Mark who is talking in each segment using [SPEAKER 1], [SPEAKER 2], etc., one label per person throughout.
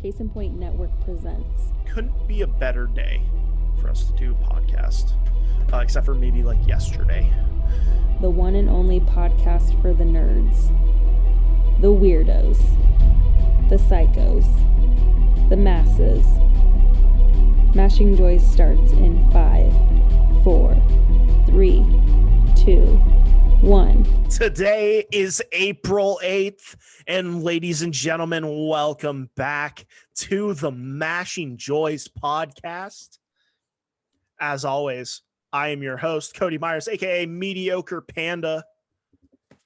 [SPEAKER 1] Case in Point Network presents.
[SPEAKER 2] Couldn't be a better day for us to do a podcast, except for maybe like yesterday.
[SPEAKER 1] The one and only podcast for the nerds, the weirdos, the psychos, the masses. Mashing Joys starts in 5, 4, 3, 2, 1.
[SPEAKER 2] Today is April 8th, and ladies and gentlemen, welcome back to the Mashing Joys podcast. As always, I am your host, Cody Myers, aka Mediocre Panda,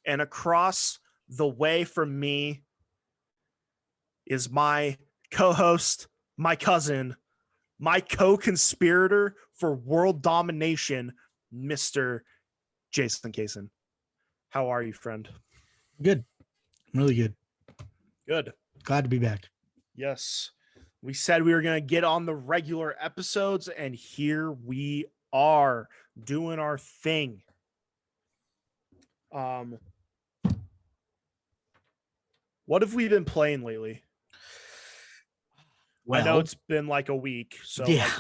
[SPEAKER 2] and across the way from me is my co-host, my cousin, my co-conspirator for world domination, Mr. Jason Kaysen. How are you, friend?
[SPEAKER 3] Good. Really good.
[SPEAKER 2] Good.
[SPEAKER 3] Glad to be back.
[SPEAKER 2] Yes. We said we were going to get on the regular episodes, and here we are doing our thing. What have we been playing lately?
[SPEAKER 3] Well,
[SPEAKER 2] I know it's been like a week, so
[SPEAKER 3] yeah.
[SPEAKER 2] like,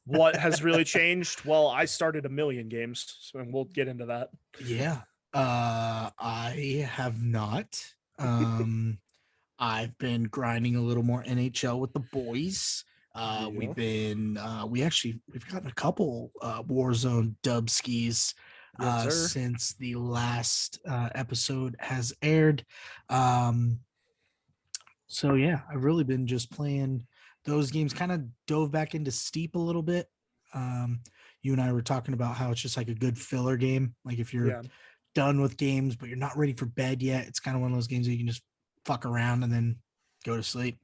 [SPEAKER 2] what has really changed? Well, I started a million games, so we'll get into that.
[SPEAKER 3] Yeah. I have not. I've been grinding a little more NHL with the boys.
[SPEAKER 2] Yeah.
[SPEAKER 3] We've gotten a couple Warzone dub skis
[SPEAKER 2] Yes, sir.
[SPEAKER 3] since the last episode has aired. So yeah, I've really been just playing those games. Kind of dove back into Steep a little bit. You and I were talking about how it's just like a good filler game. Like if you're done with games, but you're not ready for bed yet, it's kind of one of those games that you can just fuck around and then go to sleep.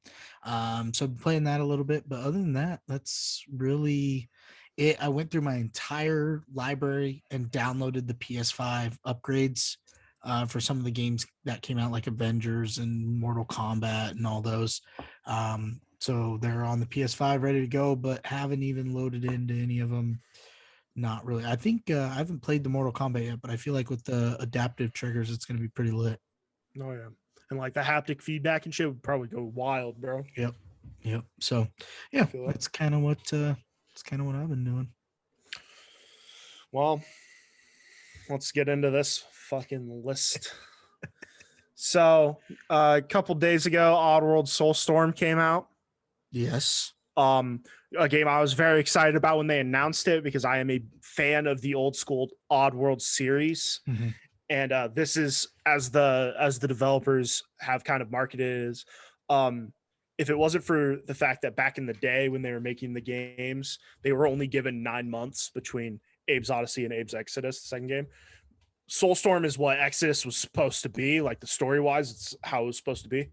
[SPEAKER 3] So I've been playing that a little bit, but other than that, that's really it. I went through my entire library and downloaded the PS5 upgrades for some of the games that came out, like Avengers and Mortal Kombat and all those. So they're on the PS5 ready to go, but haven't even loaded into any of them. Not really. I think I haven't played the Mortal Kombat yet, but I feel like with the adaptive triggers, it's going to be pretty lit.
[SPEAKER 2] Oh yeah, and like the haptic feedback and shit would probably go wild, bro.
[SPEAKER 3] Yep. So yeah, that's kind of what I've been doing.
[SPEAKER 2] Well, let's get into this fucking list. So a couple days ago, Oddworld Soulstorm came out.
[SPEAKER 3] Yes.
[SPEAKER 2] A game I was very excited about when they announced it because I am a fan of the old school Oddworld series.
[SPEAKER 3] Mm-hmm.
[SPEAKER 2] And this is as the developers have kind of marketed as if it wasn't for the fact that back in the day when they were making the games, they were only given 9 months between Abe's Odyssey and Abe's Exodus, the second game. Soulstorm is what Exodus was supposed to be, like the story wise, it's how it was supposed to be.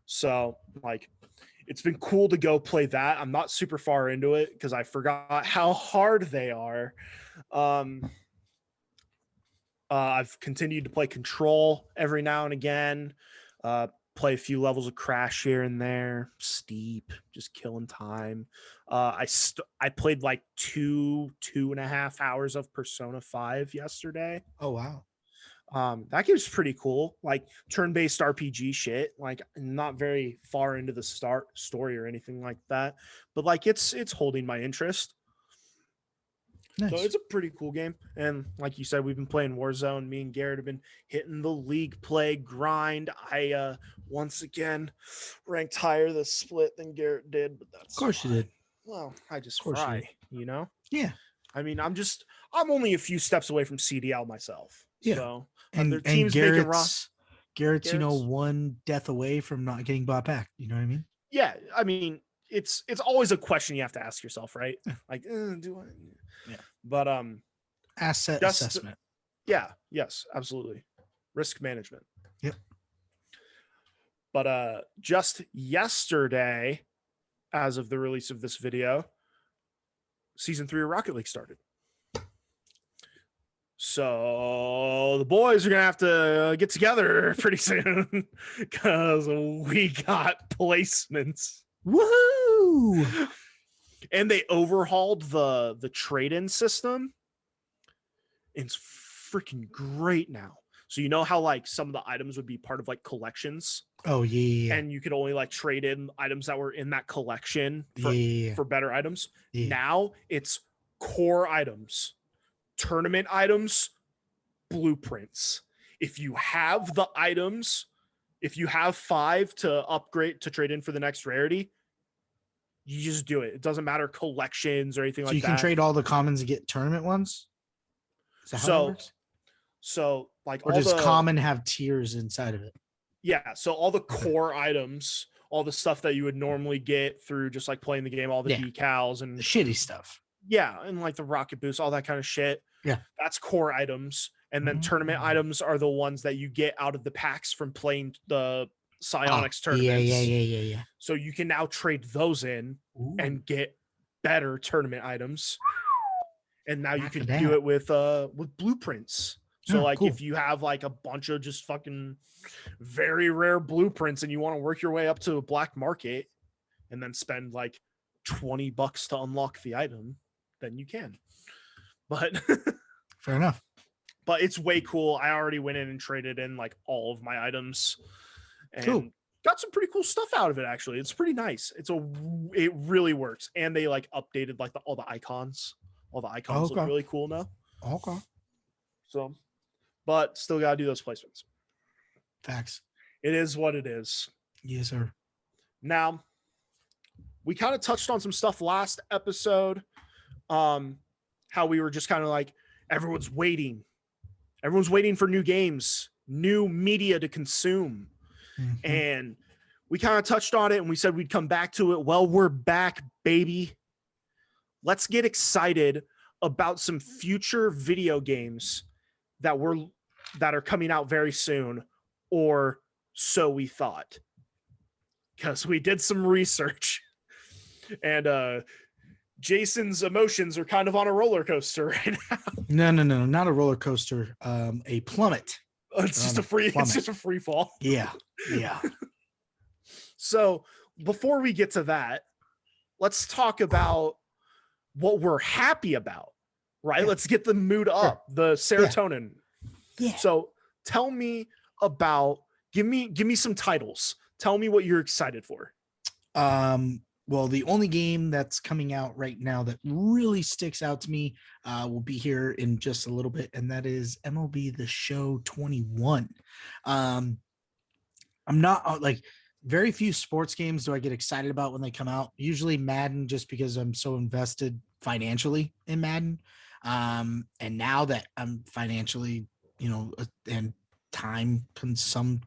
[SPEAKER 2] So like it's been cool to go play that. I'm not super far into it because I forgot how hard they are. I've continued to play Control every now and again. Play a few levels of Crash here and there. Steep, just killing time. I played like 2.5 hours of Persona 5 yesterday.
[SPEAKER 3] Oh wow.
[SPEAKER 2] That game's pretty cool, like turn-based RPG shit, like not very far into the story or anything like that, but like it's holding my interest.
[SPEAKER 3] Nice.
[SPEAKER 2] So it's a pretty cool game. And like you said, we've been playing Warzone. Me and Garrett have been hitting the league play grind. I once again ranked higher this split than Garrett did, but that's
[SPEAKER 3] Of course
[SPEAKER 2] fine.
[SPEAKER 3] you did.
[SPEAKER 2] Well, I just
[SPEAKER 3] Of course you
[SPEAKER 2] fry,
[SPEAKER 3] did.
[SPEAKER 2] you know?
[SPEAKER 3] Yeah.
[SPEAKER 2] I mean, I'm only a few steps away from CDL myself.
[SPEAKER 3] Yeah.
[SPEAKER 2] So
[SPEAKER 3] And
[SPEAKER 2] their team's
[SPEAKER 3] Garrett's, one death away from not getting bought back. You know what I mean?
[SPEAKER 2] Yeah, I mean, it's always a question you have to ask yourself, right? Like, do I?
[SPEAKER 3] Yeah.
[SPEAKER 2] But
[SPEAKER 3] Asset assessment.
[SPEAKER 2] Yeah. Yes. Absolutely. Risk management.
[SPEAKER 3] Yep.
[SPEAKER 2] But just yesterday, as of the release of this video, season 3 of Rocket League started. So the boys are gonna have to get together pretty soon because we got placements.
[SPEAKER 3] Woohoo!
[SPEAKER 2] And they overhauled the trade-in system. It's freaking great now. So you know how like some of the items would be part of like collections?
[SPEAKER 3] Oh yeah.
[SPEAKER 2] And you could only like trade in items that were in that collection for better items.
[SPEAKER 3] Yeah.
[SPEAKER 2] Now it's core items, tournament items, blueprints. If you have the items, if you have 5 to upgrade to trade in for the next rarity, you just do it. It doesn't matter collections or anything
[SPEAKER 3] So
[SPEAKER 2] like that.
[SPEAKER 3] you can trade all the commons and get tournament ones? Is that how that works?
[SPEAKER 2] So like
[SPEAKER 3] Or does common have tiers inside of it?
[SPEAKER 2] Yeah, so all the core items, all the stuff that you would normally get through just like playing the game, all the decals and
[SPEAKER 3] the shitty stuff.
[SPEAKER 2] Yeah, and like the rocket boost, all that kind of shit.
[SPEAKER 3] Yeah.
[SPEAKER 2] That's core items. And then tournament items are the ones that you get out of the packs from playing the Psionics tournaments.
[SPEAKER 3] Yeah.
[SPEAKER 2] So you can now trade those in and get better tournament items. And now you can do it with blueprints. So like if you have like a bunch of just fucking very rare blueprints and you want to work your way up to a black market and then spend like $20 to unlock the item, then you can. But
[SPEAKER 3] fair enough.
[SPEAKER 2] But it's way cool. I already went in and traded in like all of my items and got some pretty cool stuff out of it. Actually, it's pretty nice. It really works. And they like updated like all the icons. All the icons look really cool now.
[SPEAKER 3] Okay.
[SPEAKER 2] So, but still gotta do those placements.
[SPEAKER 3] Facts.
[SPEAKER 2] It is what it is.
[SPEAKER 3] Yes, sir.
[SPEAKER 2] Now, we kind of touched on some stuff last episode. How we were just kind of like, everyone's waiting for new games, new media to consume. And we kind of touched on it and we said we'd come back to it. Well, we're back, baby. Let's get excited about some future video games that are coming out very soon, or so we thought. Because we did some research and Jason's emotions are kind of on a roller coaster right
[SPEAKER 3] now. No, not a roller coaster. A plummet.
[SPEAKER 2] It's just a free fall.
[SPEAKER 3] Yeah.
[SPEAKER 2] So before we get to that, let's talk about what we're happy about, right? Yeah. Let's get the mood up, the serotonin.
[SPEAKER 3] Yeah.
[SPEAKER 2] So tell me about, give me some titles. Tell me what you're excited for.
[SPEAKER 3] Well, the only game that's coming out right now that really sticks out to me will be here in just a little bit, and that is MLB The Show 21. I'm not like very few sports games do I get excited about when they come out. Usually Madden, just because I'm so invested financially in Madden. And now that I'm financially, and time consumed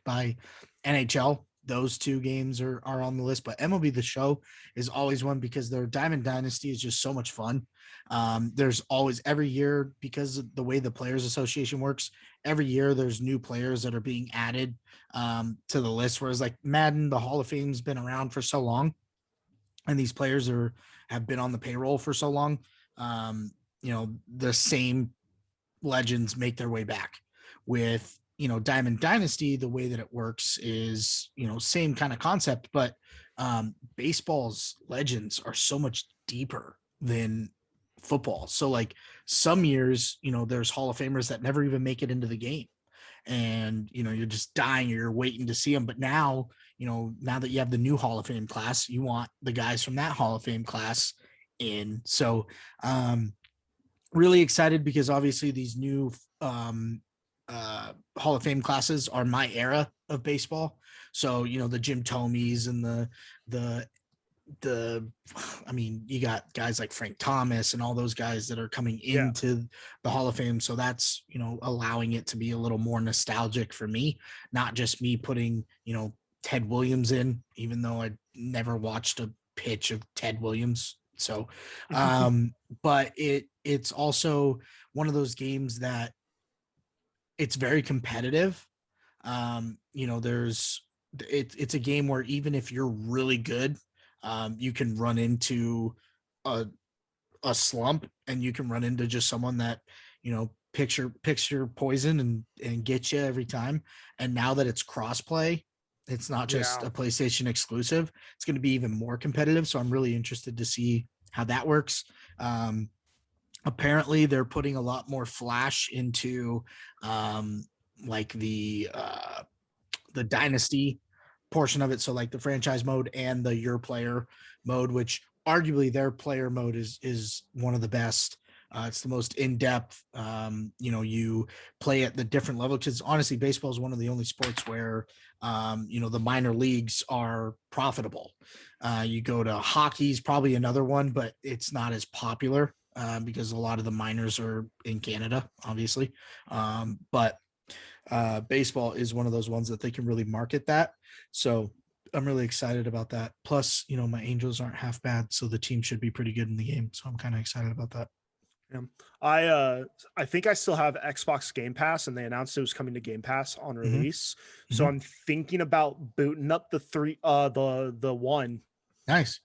[SPEAKER 3] by NHL, those two games are on the list. But MLB The Show is always one because their Diamond Dynasty is just so much fun. There's always, every year, because of the way the Players Association works, every year there's new players that are being added to the list. Whereas like Madden, the Hall of Fame's been around for so long, and these players have been on the payroll for so long. The same legends make their way back. With Diamond Dynasty, the way that it works is, same kind of concept, but baseball's legends are so much deeper than football. So like some years, there's Hall of Famers that never even make it into the game. And, you're just dying, you're waiting to see them. But now, now that you have the new Hall of Fame class, you want the guys from that Hall of Fame class in. So really excited because obviously these new Hall of Fame classes are my era of baseball. So, the Jim Thomes and you got guys like Frank Thomas and all those guys that are coming into the Hall of Fame. So that's, allowing it to be a little more nostalgic for me, not just me putting, Ted Williams in, even though I never watched a pitch of Ted Williams. So, but it's also one of those games that it's very competitive. It's a game where even if you're really good, you can run into a slump, and you can run into just someone that, picks your poison and get you every time. And now that it's crossplay, it's not just a PlayStation exclusive. It's going to be even more competitive. So I'm really interested to see how that works. Apparently they're putting a lot more flash into like the the dynasty portion of it. So like the franchise mode and the your player mode, which arguably their player mode is one of the best. It's the most in-depth. You play at the different level, because honestly, baseball is one of the only sports where the minor leagues are profitable. You go to hockey's probably another one, but it's not as popular because a lot of the minors are in Canada, obviously. But baseball is one of those ones that they can really market that. So I'm really excited about that. Plus, my Angels aren't half bad, so the team should be pretty good in the game. So I'm kind of excited about that.
[SPEAKER 2] Yeah. I think I still have Xbox Game Pass, and they announced it was coming to Game Pass on release. So I'm thinking about booting up the one.
[SPEAKER 3] Nice.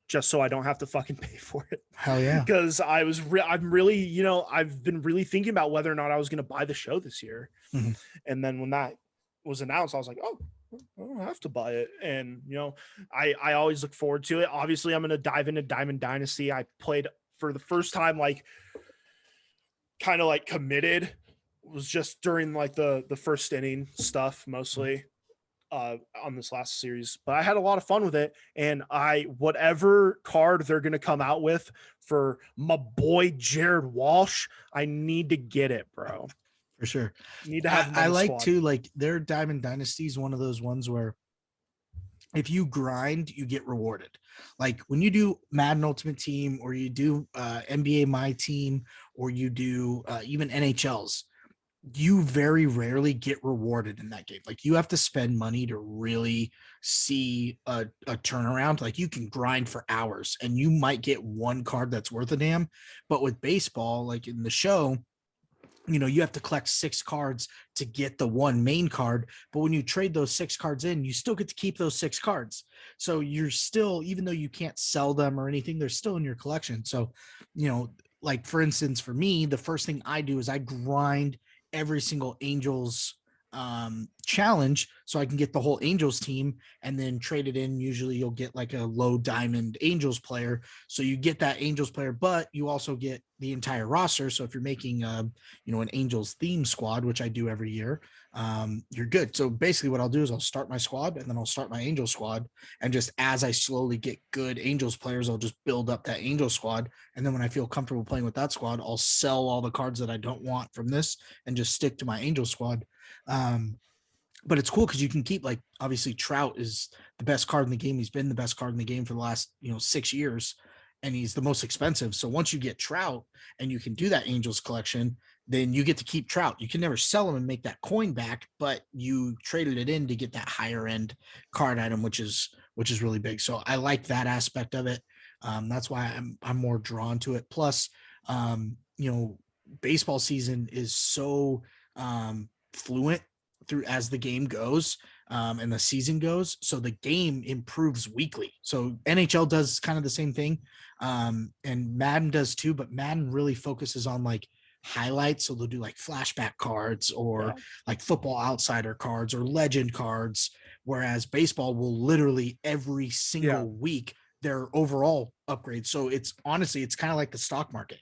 [SPEAKER 2] Just so I don't have to fucking pay for it.
[SPEAKER 3] Hell yeah.
[SPEAKER 2] Because I'm really, I've been really thinking about whether or not I was going to buy the show this year. And then when that was announced, I was like, oh, I don't have to buy it. And, I always look forward to it. Obviously, I'm going to dive into Diamond Dynasty. I played for the first time, kind of committed. It was just during the first inning stuff mostly on this last series, but I had a lot of fun with it. And whatever card they're going to come out with for my boy Jared Walsh, I need to get it, bro.
[SPEAKER 3] For sure.
[SPEAKER 2] Need to have
[SPEAKER 3] I like too, their Diamond Dynasty is one of those ones where if you grind, you get rewarded. Like when you do Madden Ultimate Team, or you do NBA My Team, or you do even NHLs, you very rarely get rewarded in that game. Like you have to spend money to really see a turnaround. Like you can grind for hours and you might get one card that's worth a damn. But with baseball, like in the show, you have to collect 6 cards to get the one main card. But when you trade those 6 cards in, you still get to keep those 6 cards. So you're still, even though you can't sell them or anything, they're still in your collection. So, like for instance, for me, the first thing I do is I grind every single Angels challenge so I can get the whole Angels team and then trade it in. Usually you'll get like a low diamond Angels player. So you get that Angels player, but you also get the entire roster. So if you're making an Angels theme squad, which I do every year, you're good. So basically what I'll do is I'll start my squad and then I'll start my Angels squad. And just as I slowly get good Angels players, I'll just build up that Angels squad. And then when I feel comfortable playing with that squad, I'll sell all the cards that I don't want from this and just stick to my Angels squad. But it's cool because you can keep, obviously Trout is the best card in the game. He's been the best card in the game for the last 6 years, and he's the most expensive. So once you get Trout and you can do that Angels collection, then you get to keep Trout. You can never sell him and make that coin back, but you traded it in to get that higher end card item, which is really big. So I like that aspect of it. That's why I'm more drawn to it. Plus, baseball season is so fluent through as the game goes and the season goes, so the game improves weekly. So NHL does kind of the same thing, and Madden does too, but Madden really focuses on highlights. So they'll do flashback cards or Football Outsider cards or legend cards, whereas baseball will literally every single week their overall upgrade. So it's honestly, it's kind of like the stock market.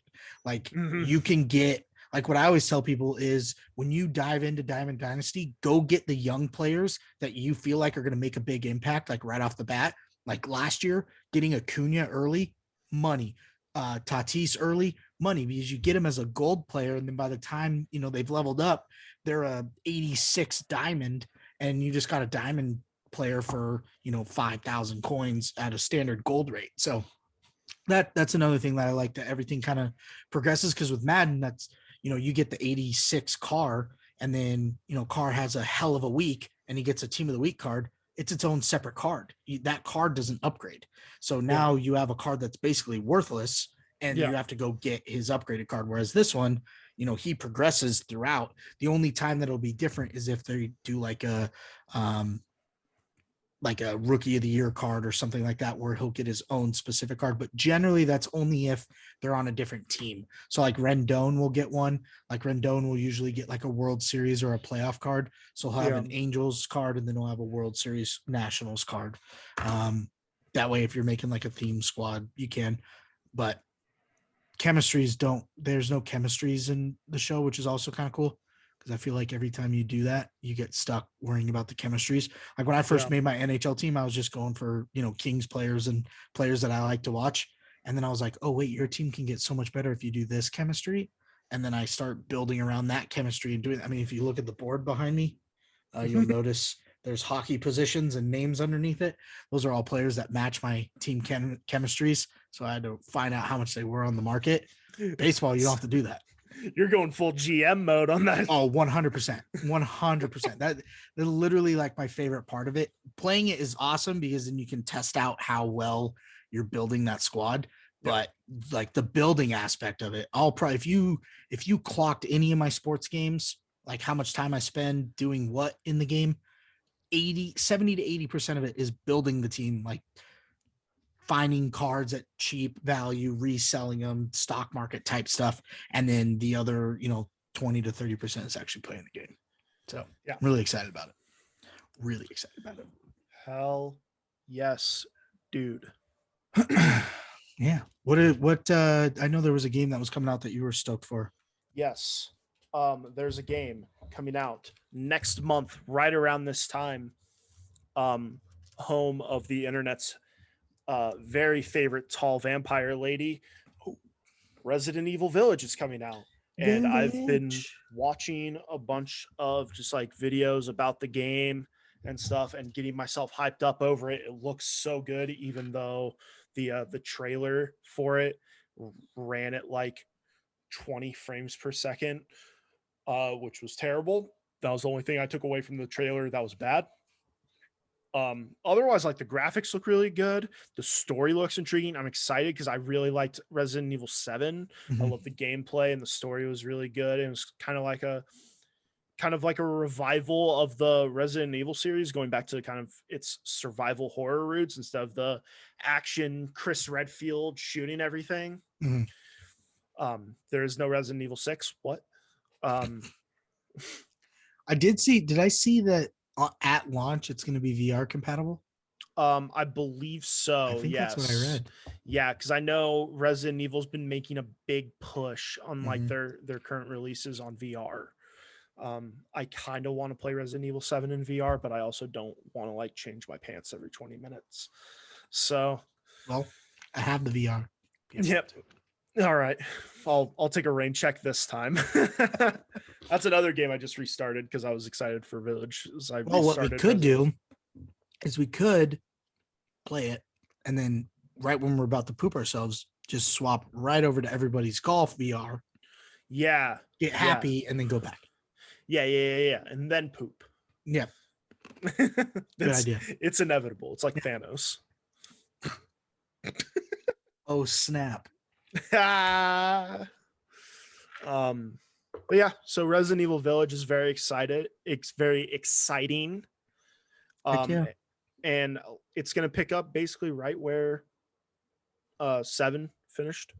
[SPEAKER 3] You can get, what I always tell people is when you dive into Diamond Dynasty, go get the young players that you feel like are going to make a big impact, right off the bat. Like last year, getting Acuna early, money. Tatis early, money, because you get them as a gold player. And then by the time, they've leveled up, they're a 86 diamond, and you just got a diamond player for, 5,000 coins at a standard gold rate. So that's another thing that I like, that everything kind of progresses. Because with Madden, that's, you get the 86 Carr, and then, Carr has a hell of a week and he gets a team of the week card. It's its own separate card. That card doesn't upgrade. So now you have a card that's basically worthless, and you have to go get his upgraded card. Whereas this one, he progresses throughout. The only time that it'll be different is if they do a rookie of the year card or something like that, where he'll get his own specific card. But generally that's only if they're on a different team. So Rendon will get one. Rendon will usually get a World Series or a playoff card. So he'll have an Angels card, and then he'll have a World Series Nationals card. That way, if you're making a theme squad, you can. But there's no chemistries in the show, which is also kind of cool. because I feel like every time you do that, you get stuck worrying about the chemistries. Like when I first made my NHL team, I was just going for, Kings players and players that I like to watch. And then I was like, oh, wait, your team can get so much better if you do this chemistry. And then I start building around that chemistry and doing, I mean, if you look at the board behind me, you'll notice there's hockey positions and names underneath it. Those are all players that match my team chemistries. So I had to find out how much they were on the market. Baseball, you don't have to do that.
[SPEAKER 2] You're going full GM mode on that.
[SPEAKER 3] Oh, 100%. 100%. That's literally like my favorite part of it. Playing it is awesome because then you can test out how well you're building that squad. But like the building aspect of it, I'll probably, if you clocked any of my sports games, like how much time I spend doing what in the game, 70 to 80% of it is building the team, like finding cards at cheap value, reselling them, stock market type stuff. And then the other, 20 to 30% is actually playing the game. So yeah, I'm really excited about it. Really excited about it.
[SPEAKER 2] Hell yes, dude.
[SPEAKER 3] Yeah. What I know there was a game that was coming out that you were stoked for.
[SPEAKER 2] Yes. There's a game coming out next month, right around this time. Home of the internet's very favorite tall vampire lady. Resident Evil Village is coming out. And I've been watching a bunch of just like videos about the game and stuff and getting myself hyped up over it. It looks so good, even though the trailer for it ran at like 20 frames per second, which was terrible. That was the only thing I took away from the trailer that was bad. Otherwise, like the graphics look really good. The story looks intriguing. I'm excited because I really liked Resident Evil 7. I love the gameplay and the story was really good. It was kind of like a revival of the Resident Evil series, going back to kind of its survival horror roots instead of the action Chris Redfield shooting everything. There is no Resident Evil 6. What?
[SPEAKER 3] Did I see that at launch it's going to be VR compatible?
[SPEAKER 2] I believe so.
[SPEAKER 3] I think that's what I read.
[SPEAKER 2] Yeah, because I know Resident Evil's been making a big push on like their current releases on VR. I kind of want to play Resident Evil 7 in VR, but I also don't want to like change my pants every 20 minutes. So,
[SPEAKER 3] well, I have the VR.
[SPEAKER 2] Yep. All right. I'll take a rain check this time. That's another game I just restarted because I was excited for Village.
[SPEAKER 3] What we could do is we could play it and then right when we're about to poop ourselves, just swap right over to everybody's golf VR.
[SPEAKER 2] Yeah.
[SPEAKER 3] Get happy and then go back.
[SPEAKER 2] Yeah. And then poop.
[SPEAKER 3] Yeah. Good idea.
[SPEAKER 2] It's inevitable. It's like Thanos.
[SPEAKER 3] Oh, snap.
[SPEAKER 2] But yeah, so Resident Evil Village is very excited. It's very exciting. And it's going to pick up basically right where 7 finished.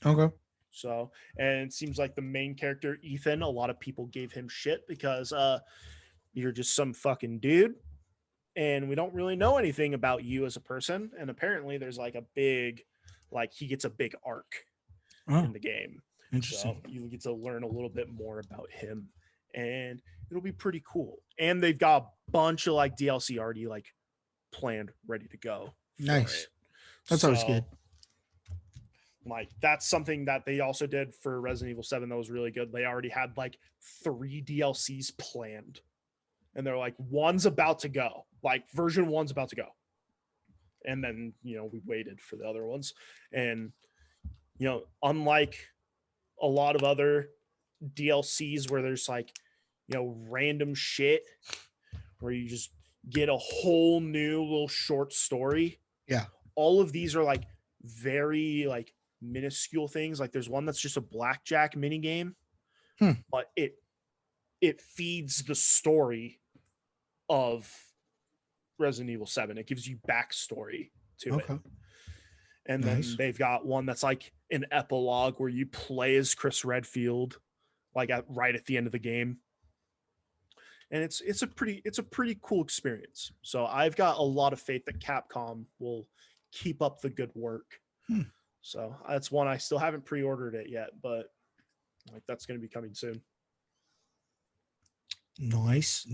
[SPEAKER 3] Okay.
[SPEAKER 2] So, and it seems like the main character, Ethan, a lot of people gave him shit because you're just some fucking dude and we don't really know anything about you as a person. And apparently there's like a big, he gets a big arc in the game.
[SPEAKER 3] Interesting.
[SPEAKER 2] So you get to learn a little bit more about him and it'll be pretty cool. And they've got a bunch of like DLC already like planned, ready to go.
[SPEAKER 3] Nice. That's always good.
[SPEAKER 2] Like that's something that they also did for Resident Evil 7 that was really good. They already had like 3 DLCs planned and they're like, one's about to go, like version 1's about to go. And then, we waited for the other ones. And, unlike a lot of other DLCs where there's like, random shit where you just get a whole new little short story.
[SPEAKER 3] Yeah.
[SPEAKER 2] All of these are like very like minuscule things. Like there's one that's just a blackjack mini game, but it feeds the story of Resident Evil 7. It gives you backstory to it. And then they've got one that's like an epilogue where you play as Chris Redfield, like right at the end of the game. And it's a pretty cool experience. So I've got a lot of faith that Capcom will keep up the good work. So that's one I still haven't pre-ordered it yet, but like that's going to be coming soon.
[SPEAKER 3] Nice.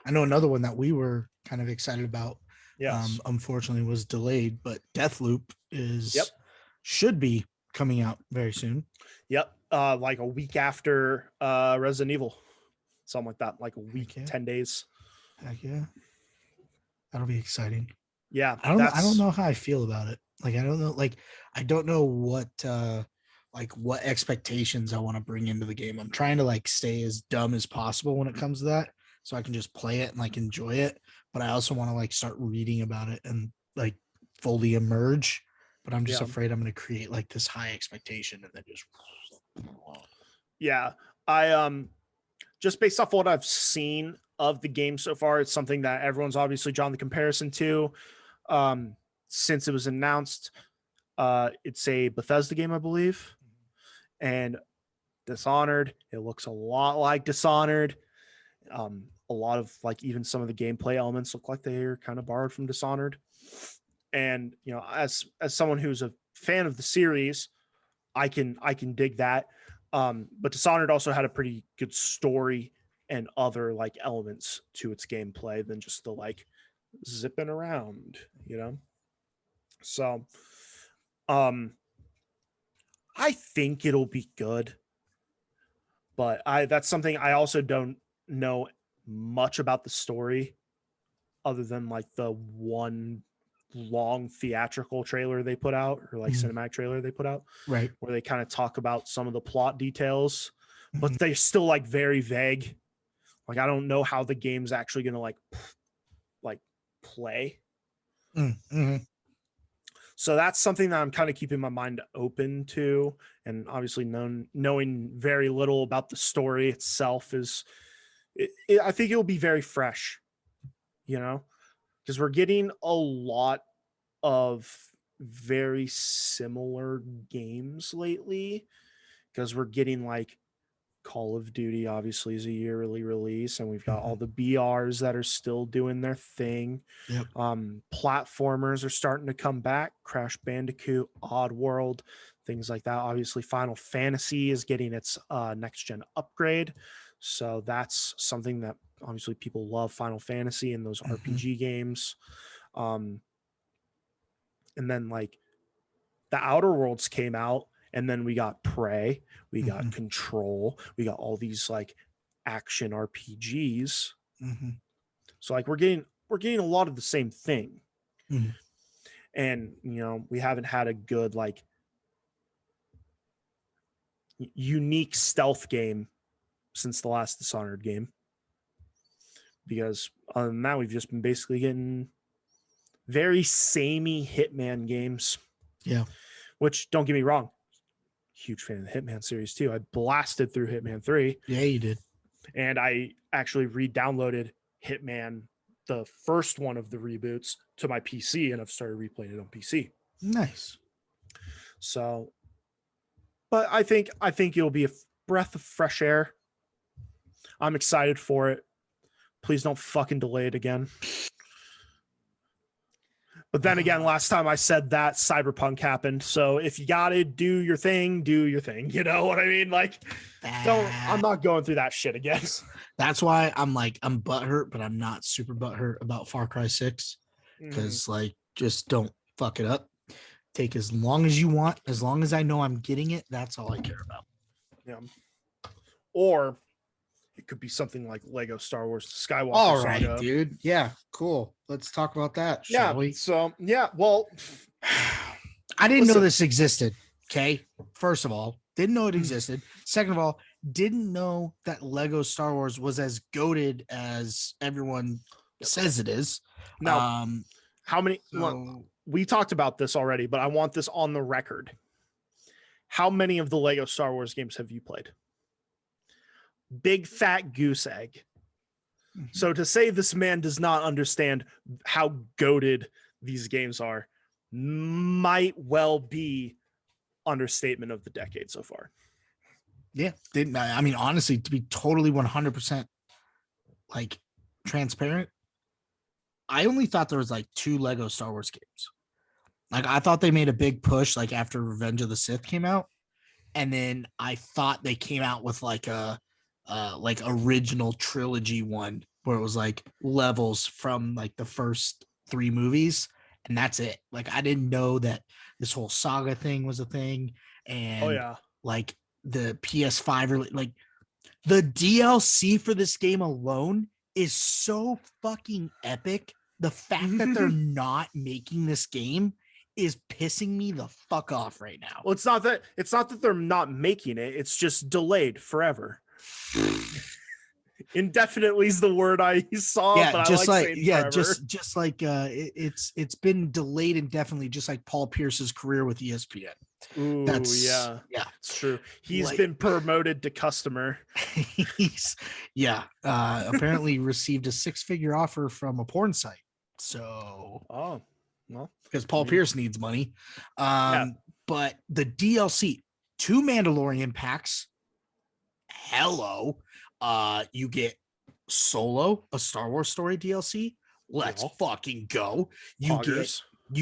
[SPEAKER 3] I know another one that we were kind of excited about.
[SPEAKER 2] Yes.
[SPEAKER 3] Unfortunately was delayed, but Deathloop
[SPEAKER 2] Yep.
[SPEAKER 3] should be coming out very soon.
[SPEAKER 2] Yep. Like a week after Resident Evil. Something like that. Like a week, 10 days.
[SPEAKER 3] Heck yeah. That'll be exciting.
[SPEAKER 2] Yeah.
[SPEAKER 3] I don't know how I feel about it. Like, I don't know. Like, I don't know what expectations I want to bring into the game. I'm trying to like stay as dumb as possible when it comes to that, so I can just play it and like enjoy it. But I also want to like start reading about it and like fully emerge. But I'm just afraid I'm going to create like this high expectation and then just.
[SPEAKER 2] Yeah. I just based off what I've seen of the game so far, it's something that everyone's obviously drawn the comparison to. Since it was announced, it's a Bethesda game, I believe, and Dishonored. It looks a lot like Dishonored. A lot of like even some of the gameplay elements look like they're kind of borrowed from Dishonored. And you know, as someone who's a fan of the series, I can dig that. But Dishonored also had a pretty good story and other like elements to its gameplay than just the like zipping around, you know. So I think it'll be good, but that's something I also don't know much about the story other than like the one long theatrical trailer they put out, or like cinematic trailer they put out,
[SPEAKER 3] right,
[SPEAKER 2] where they kind of talk about some of the plot details, but they're still like very vague. Like, I don't know how the game's actually going to like play. So that's something that I'm kind of keeping my mind open to. And obviously knowing very little about the story itself I think it'll be very fresh, you know, because we're getting a lot of very similar games lately, because we're getting like Call of Duty obviously is a yearly release, and we've got all the BRs that are still doing their thing.
[SPEAKER 3] Yep.
[SPEAKER 2] Platformers are starting to come back. Crash Bandicoot, Oddworld, things like that. Obviously, Final Fantasy is getting its next gen upgrade, so that's something that obviously people love. Final Fantasy and those RPG games. And then like the Outer Worlds came out. And then we got Prey, we got Control, we got all these like action RPGs. So like we're getting a lot of the same thing. And you know, we haven't had a good like unique stealth game since the last Dishonored game. Because other than that, we've just been basically getting very samey Hitman games.
[SPEAKER 3] Yeah.
[SPEAKER 2] Which, don't get me wrong, huge fan of the Hitman series too. I blasted through Hitman 3.
[SPEAKER 3] Yeah, you did.
[SPEAKER 2] And I actually re-downloaded Hitman, the first one of the reboots, to my PC, and I've started replaying it on PC.
[SPEAKER 3] Nice.
[SPEAKER 2] So, but I think it'll be a breath of fresh air. I'm excited for it. Please don't fucking delay it again. But then again, last time I said that, Cyberpunk happened. So if you got to do your thing, do your thing. You know what I mean? Like, I'm not going through that shit again.
[SPEAKER 3] That's why I'm butthurt, but I'm not super butthurt about Far Cry 6. Because, like, just don't fuck it up. Take as long as you want. As long as I know I'm getting it, that's all I care about.
[SPEAKER 2] Yeah. Or it could be something like Lego Star Wars Skywalker
[SPEAKER 3] all right,
[SPEAKER 2] Saga.
[SPEAKER 3] Dude. Yeah, cool. Let's talk about that, shall we?
[SPEAKER 2] So, yeah, well,
[SPEAKER 3] I didn't know this existed, okay? First of all, didn't know it existed. Second of all, didn't know that Lego Star Wars was as goated as everyone says it is.
[SPEAKER 2] Now, how many... Well, we talked about this already, but I want this on the record. How many of the Lego Star Wars games have you played? Big fat goose egg. So to say this man does not understand how goated these games are might well be understatement of the decade so far.
[SPEAKER 3] Yeah. I mean, honestly, to be totally 100% like transparent, I only thought there was like 2 Lego Star Wars games. Like, I thought they made a big push like after Revenge of the Sith came out. And then I thought they came out with like a like original trilogy one where it was like levels from like the first 3 movies, and that's it. Like I didn't know that this whole saga thing was a thing, and like the PS5 like the DLC for this game alone is so fucking epic. The fact that they're not making this game is pissing me the fuck off right now.
[SPEAKER 2] Well, it's not that they're not making it. It's just delayed forever. Indefinitely is the word I saw.
[SPEAKER 3] Yeah,
[SPEAKER 2] but
[SPEAKER 3] just
[SPEAKER 2] I like saying forever.
[SPEAKER 3] just like it's been delayed indefinitely, just like Paul Pierce's career with ESPN.
[SPEAKER 2] Ooh, yeah, it's true. He's been promoted to customer.
[SPEAKER 3] He's apparently received a 6-figure offer from a porn site. So
[SPEAKER 2] well,
[SPEAKER 3] because Paul Pierce needs money. But the DLC, 2 Mandalorian packs. Hello. You get Solo, a Star Wars story DLC. Let's fucking go. You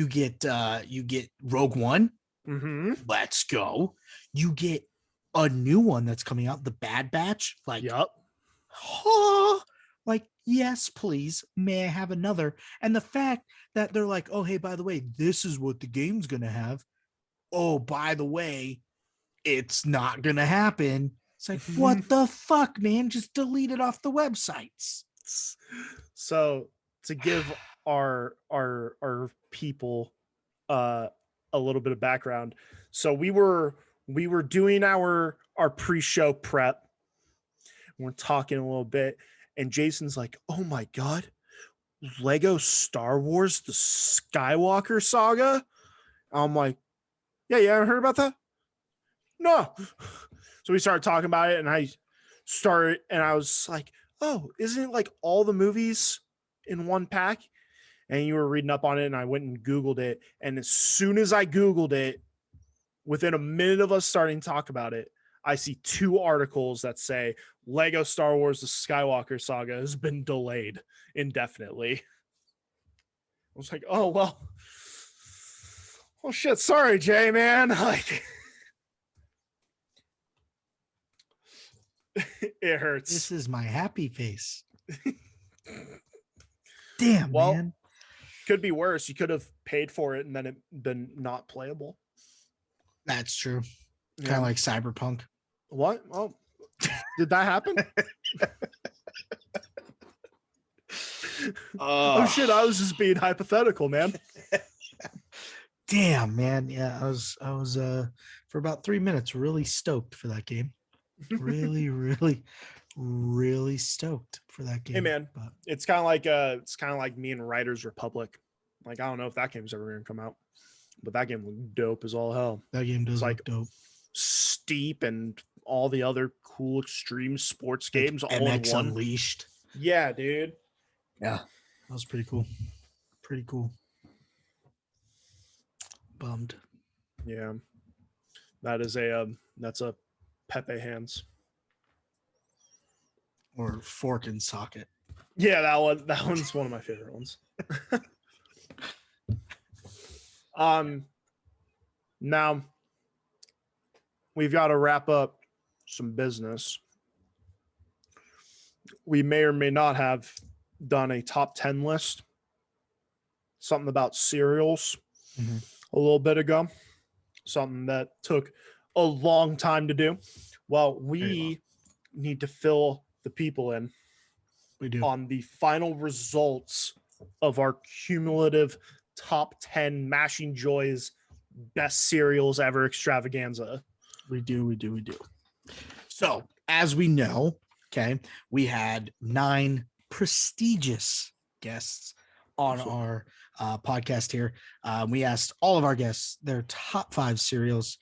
[SPEAKER 3] get Rogue One.
[SPEAKER 2] Mm-hmm.
[SPEAKER 3] Let's go. You get a new one that's coming out, the Bad Batch. Like, like, yes, please. May I have another? And the fact that they're like, oh, hey, by the way, this is what the game's gonna have. Oh, by the way, it's not gonna happen. It's like, what the fuck, man? Just delete it off the websites.
[SPEAKER 2] So to give our people a little bit of background. So we were doing our pre-show prep. We're talking a little bit, and Jason's like, oh my God, Lego Star Wars, the Skywalker saga. I'm like, yeah, you haven't heard about that? No. So we started talking about it, and I was like, oh, isn't it like all the movies in one pack? And you were reading up on it, and I went and Googled it. And as soon as I Googled it, within a minute of us starting to talk about it, I see 2 articles that say Lego Star Wars, the Skywalker saga has been delayed indefinitely. I was like, oh, well, shit. Sorry, Jay, man. Like, it hurts.
[SPEAKER 3] This is my happy face. Damn, man.
[SPEAKER 2] Could be worse. You could have paid for it and then it been not playable.
[SPEAKER 3] That's true. Kind of like Cyberpunk.
[SPEAKER 2] What? Oh, did that happen? Oh shit! I was just being hypothetical, man.
[SPEAKER 3] Damn, man. Yeah, I was for about 3 minutes really stoked for that game. Really, really, really stoked for that game.
[SPEAKER 2] Hey, man, but it's kind of like me and Riders Republic. Like, I don't know if that game's ever gonna come out, but that game looked dope as all hell.
[SPEAKER 3] That game does look dope.
[SPEAKER 2] Steep and all the other cool extreme sports games all
[SPEAKER 3] MX
[SPEAKER 2] in one.
[SPEAKER 3] Unleashed.
[SPEAKER 2] Yeah, dude.
[SPEAKER 3] Yeah, that was pretty cool. Pretty cool. Bummed.
[SPEAKER 2] Yeah, that's a Pepe hands
[SPEAKER 3] or fork and socket.
[SPEAKER 2] Yeah, that one's one of my favorite ones. Now we've got to wrap up some business. We may or may not have done a top 10 list, something about cereals a little bit ago, something that took a long time to do. Well, we need to fill the people in.
[SPEAKER 3] We do.
[SPEAKER 2] On the final results of our cumulative top 10 Mashing Joys best cereals ever extravaganza.
[SPEAKER 3] We do. So, as we know, okay, we had 9 prestigious guests on our podcast here. We asked all of our guests their top 5 cereals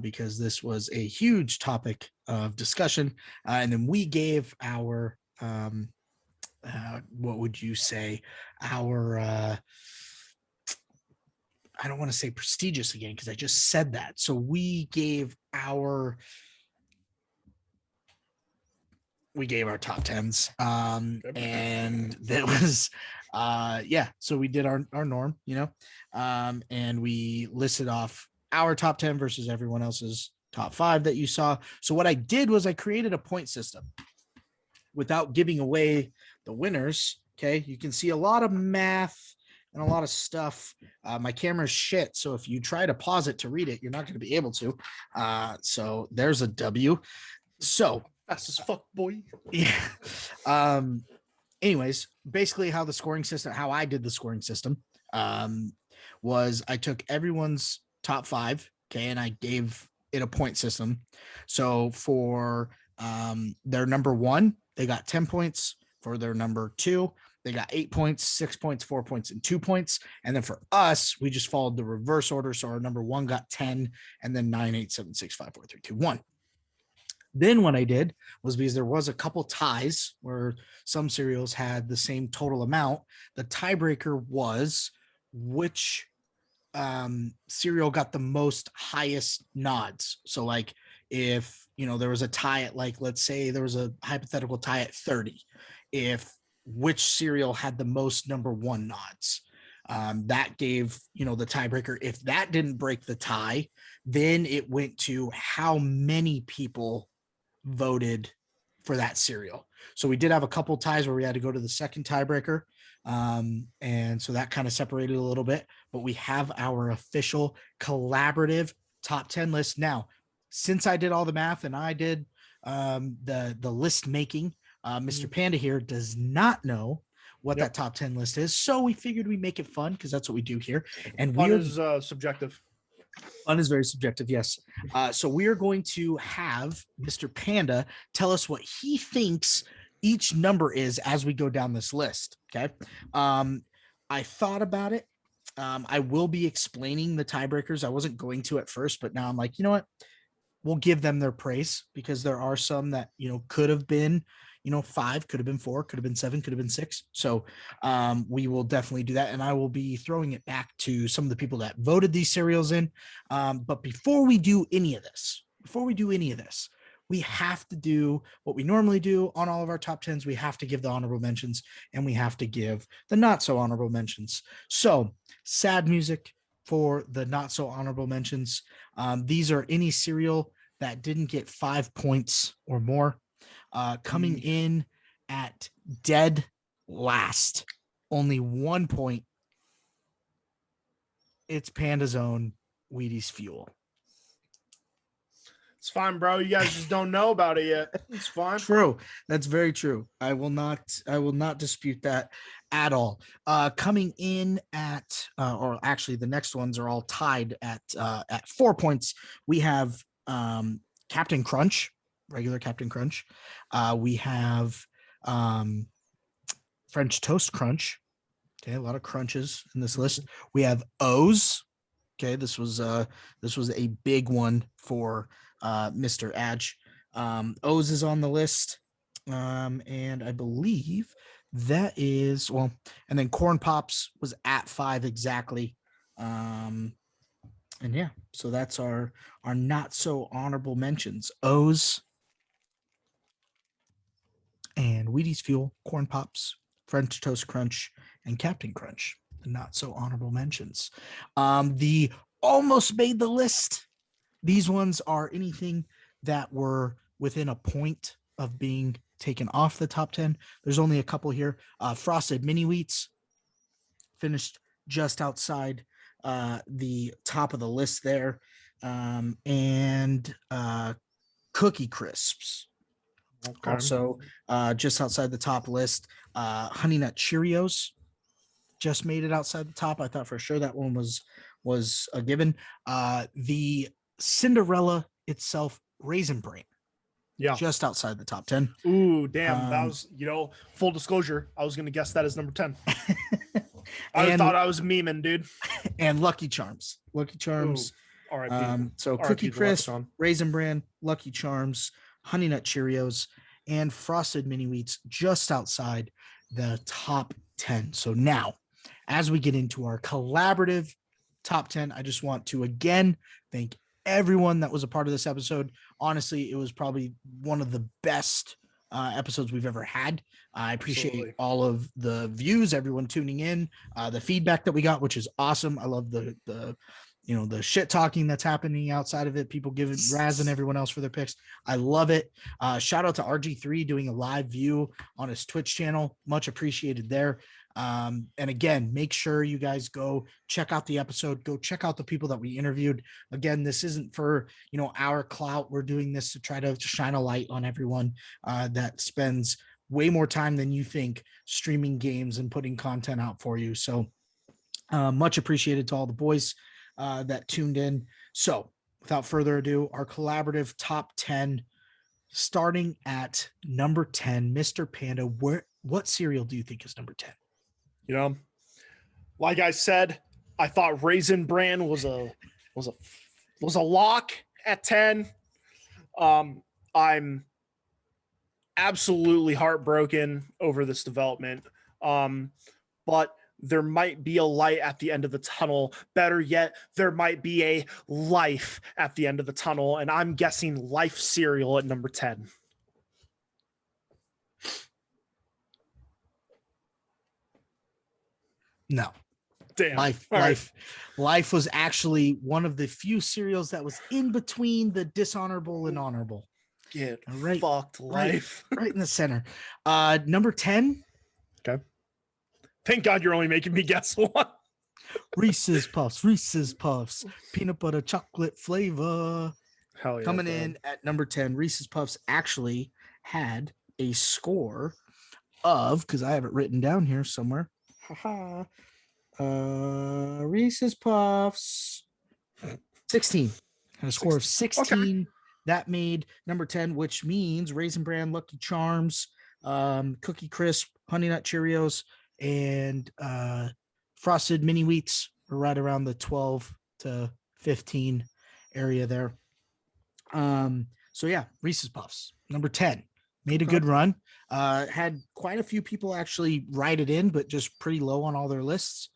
[SPEAKER 3] because this was a huge topic of discussion. And then we gave our, what would you say, our, I don't want to say prestigious again because I just said that. So we gave our top 10s. And that was so we did our norm, and we listed off our top 10 versus everyone else's top 5 that you saw. So what I did was I created a point system without giving away the winners. Okay. You can see a lot of math and a lot of stuff. My camera's shit. So if you try to pause it to read it, you're not going to be able to. So there's a W. So
[SPEAKER 2] fast as fuck, boy.
[SPEAKER 3] Yeah. Anyways, basically how I did the scoring system, was I took everyone's top 5. Okay. And I gave it a point system. So for, their number 1, they got 10 points. For their number 2, they got 8 points, 6 points, 4 points, and 2 points. And then for us, we just followed the reverse order. So our number 1 got 10, and then 9, 8, 7, 6, 5, 4, 3, 2, 1. Then what I did was, because there was a couple ties where some cereals had the same total amount, the tiebreaker was which cereal got the most highest nods. So like if, there was a tie at, like, let's say there was a hypothetical tie at 30, if which cereal had the most number 1 nods, that gave, the tiebreaker. If that didn't break the tie, then it went to how many people voted for that cereal. So we did have a couple ties where we had to go to the second tiebreaker. And so that kind of separated a little bit, but we have our official collaborative top 10 list. Now, since I did all the math and I did the list making, Mr. Panda here does not know what that top 10 list is. So we figured we make it fun, because that's what we do here. And
[SPEAKER 2] fun is subjective.
[SPEAKER 3] Fun is very subjective, yes. So we are going to have Mr. Panda tell us what he thinks each number is as we go down this list. Okay. I thought about it. I will be explaining the tiebreakers. I wasn't going to at first, but now I'm like, you know what? We'll give them their praise, because there are some that, could have been, 5, could have been 4, could have been 7, could have been 6. So we will definitely do that. And I will be throwing it back to some of the people that voted these cereals in. But before we do any of this, we have to do what we normally do on all of our top 10s. We have to give the honorable mentions, and we have to give the not so honorable mentions. So sad music for the not so honorable mentions. These are any cereal that didn't get 5 points or more. Coming in at dead last, only 1 point. It's Panda's own Wheaties Fuel.
[SPEAKER 2] It's fine, bro. You guys just don't know about it yet. It's fine.
[SPEAKER 3] True. That's very true. I will not dispute that at all. Coming in at, or actually the next ones are all tied at 4 points. We have Captain Crunch, regular Captain Crunch. We have French Toast Crunch. Okay, a lot of crunches in this list. We have O's. Okay, this was a big one for Mr. Adge. O's is on the list. And I believe that is, well, and then Corn Pops was at 5 exactly. And yeah, so that's our not so honorable mentions. O's and Wheaties Fuel, Corn Pops, French Toast Crunch, and Captain Crunch. The not so honorable mentions. The almost made the list. These ones are anything that were within a point of being taken off the top 10. There's only a couple here. Frosted Mini Wheats finished just outside the top of the list there. And Cookie Crisps. Okay. Also just outside the top list. Honey Nut Cheerios just made it outside the top. I thought for sure that one was a given. The Cinderella itself, Raisin Bran.
[SPEAKER 2] Yeah.
[SPEAKER 3] Just outside the top 10.
[SPEAKER 2] Ooh, damn. That was, full disclosure, I was going to guess that as number 10. I thought I was memeing, dude.
[SPEAKER 3] And Lucky Charms. Lucky Charms.
[SPEAKER 2] Ooh, R.I.P.
[SPEAKER 3] So Cookie Crisp, Raisin Bran, Lucky Charms, Honey Nut Cheerios, and Frosted Mini Wheats just outside the top 10. So now, as we get into our collaborative top 10, I just want to again thank everyone that was a part of this episode. Honestly, it was probably one of the best episodes we've ever had. I appreciate all of the views, everyone tuning in, the feedback that we got, which is awesome. I love the the shit talking that's happening outside of it, people giving razzing everyone else for their picks. I love it. Shout out to RG3 doing a live view on his Twitch channel. Much appreciated there. And again, make sure you guys go check out the episode, go check out the people that we interviewed. Again, this isn't for, our clout. We're doing this to try to shine a light on everyone that spends way more time than you think streaming games and putting content out for you. So much appreciated to all the boys that tuned in. So without further ado, our collaborative top 10, starting at number 10, Mr. Panda, what cereal do you think is number 10?
[SPEAKER 2] Like I said, I thought Raisin Bran was a lock at 10. I'm absolutely heartbroken over this development. But there might be a light at the end of the tunnel. Better yet, there might be a life at the end of the tunnel, and I'm guessing Life cereal at number 10.
[SPEAKER 3] No.
[SPEAKER 2] Damn.
[SPEAKER 3] Life was actually one of the few cereals that was in between the dishonorable and honorable.
[SPEAKER 2] Get fucked, Life.
[SPEAKER 3] Right in the center. Number 10.
[SPEAKER 2] Okay. Thank God you're only making me guess one.
[SPEAKER 3] Reese's Puffs, peanut butter chocolate flavor.
[SPEAKER 2] Hell yeah,
[SPEAKER 3] coming in at number 10. Reese's Puffs actually had a score of, because I have it written down here somewhere. Reese's Puffs 16. Had a score of 16. Okay. That made number 10, which means Raisin Bran, Lucky Charms, Cookie Crisp, Honey Nut Cheerios, and Frosted Mini Wheats are right around the 12 to 15 area there. So yeah, Reese's Puffs, number 10, made a good run. Had quite a few people actually write it in, but just pretty low on all their lists.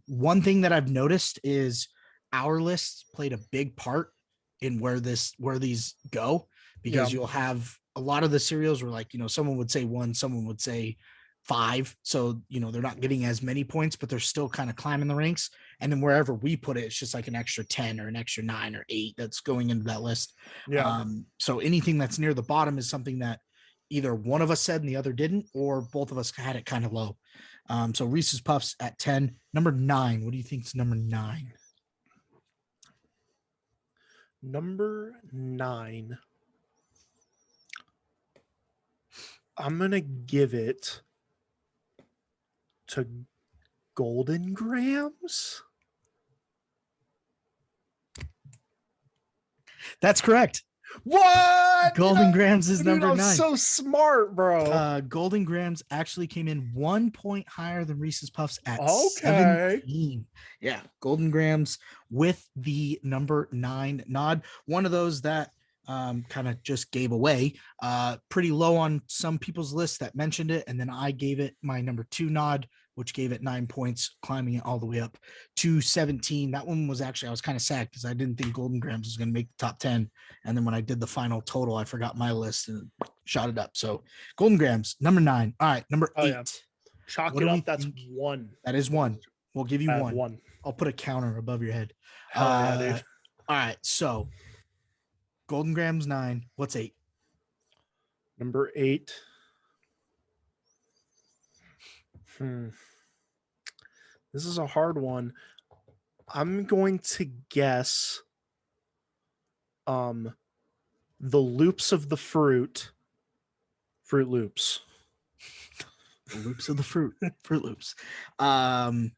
[SPEAKER 3] One thing that I've noticed is our list played a big part in where these go, because you'll have a lot of the cereals where, like, someone would say 1, someone would say 5. So, they're not getting as many points, but they're still kind of climbing the ranks. And then wherever we put it, it's just like an extra 10 or an extra 9 or 8 that's going into that list.
[SPEAKER 2] Yeah.
[SPEAKER 3] So anything that's near the bottom is something that either one of us said and the other didn't, or both of us had it kind of low. So Reese's Puffs at 10. Number 9. What do you think is number 9?
[SPEAKER 2] Number 9. I'm going to give it to Golden Grams.
[SPEAKER 3] That's correct.
[SPEAKER 2] What?
[SPEAKER 3] Golden Grams is number 9.
[SPEAKER 2] So smart, bro.
[SPEAKER 3] Golden Grams actually came in 1 point higher than Reese's Puffs at 17. Yeah, Golden Grams with the number 9 nod. One of those that kind of just gave away. Pretty low on some people's lists that mentioned it, and then I gave it my number 2 nod, which gave it 9 points, climbing it all the way up to 17. That one was actually, I was kind of sad because I didn't think Golden Grams was going to make the top 10. And then when I did the final total, I forgot my list and shot it up. So Golden Grams, number 9. All right, number 8.
[SPEAKER 2] Yeah. Chalk it up. That's 1.
[SPEAKER 3] That is 1. We'll give you 1. I'll put a counter above your head.
[SPEAKER 2] Yeah, dude.
[SPEAKER 3] All right, so Golden Grams 9. What's 8?
[SPEAKER 2] Number 8. This is a hard one. I'm going to guess the loops of the Fruit Loops.
[SPEAKER 3] The loops of the Fruit Loops. No,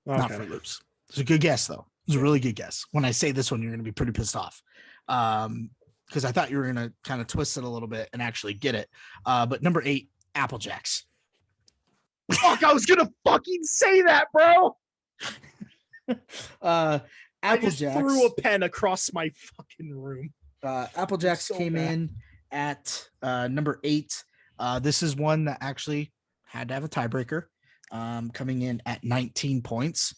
[SPEAKER 3] not Fruit Loops. It's a good guess, though. It's a really good guess. When I say this one, you're going to be pretty pissed off. Because I thought you were going to kind of twist it a little bit and actually get it. But number 8, Apple Jacks.
[SPEAKER 2] Fuck, I was gonna fucking say that, bro.
[SPEAKER 3] Apple Jacks
[SPEAKER 2] threw a pen across my fucking room.
[SPEAKER 3] Apple Jacks came in at number 8. This is one that actually had to have a tiebreaker, coming in at 19 points.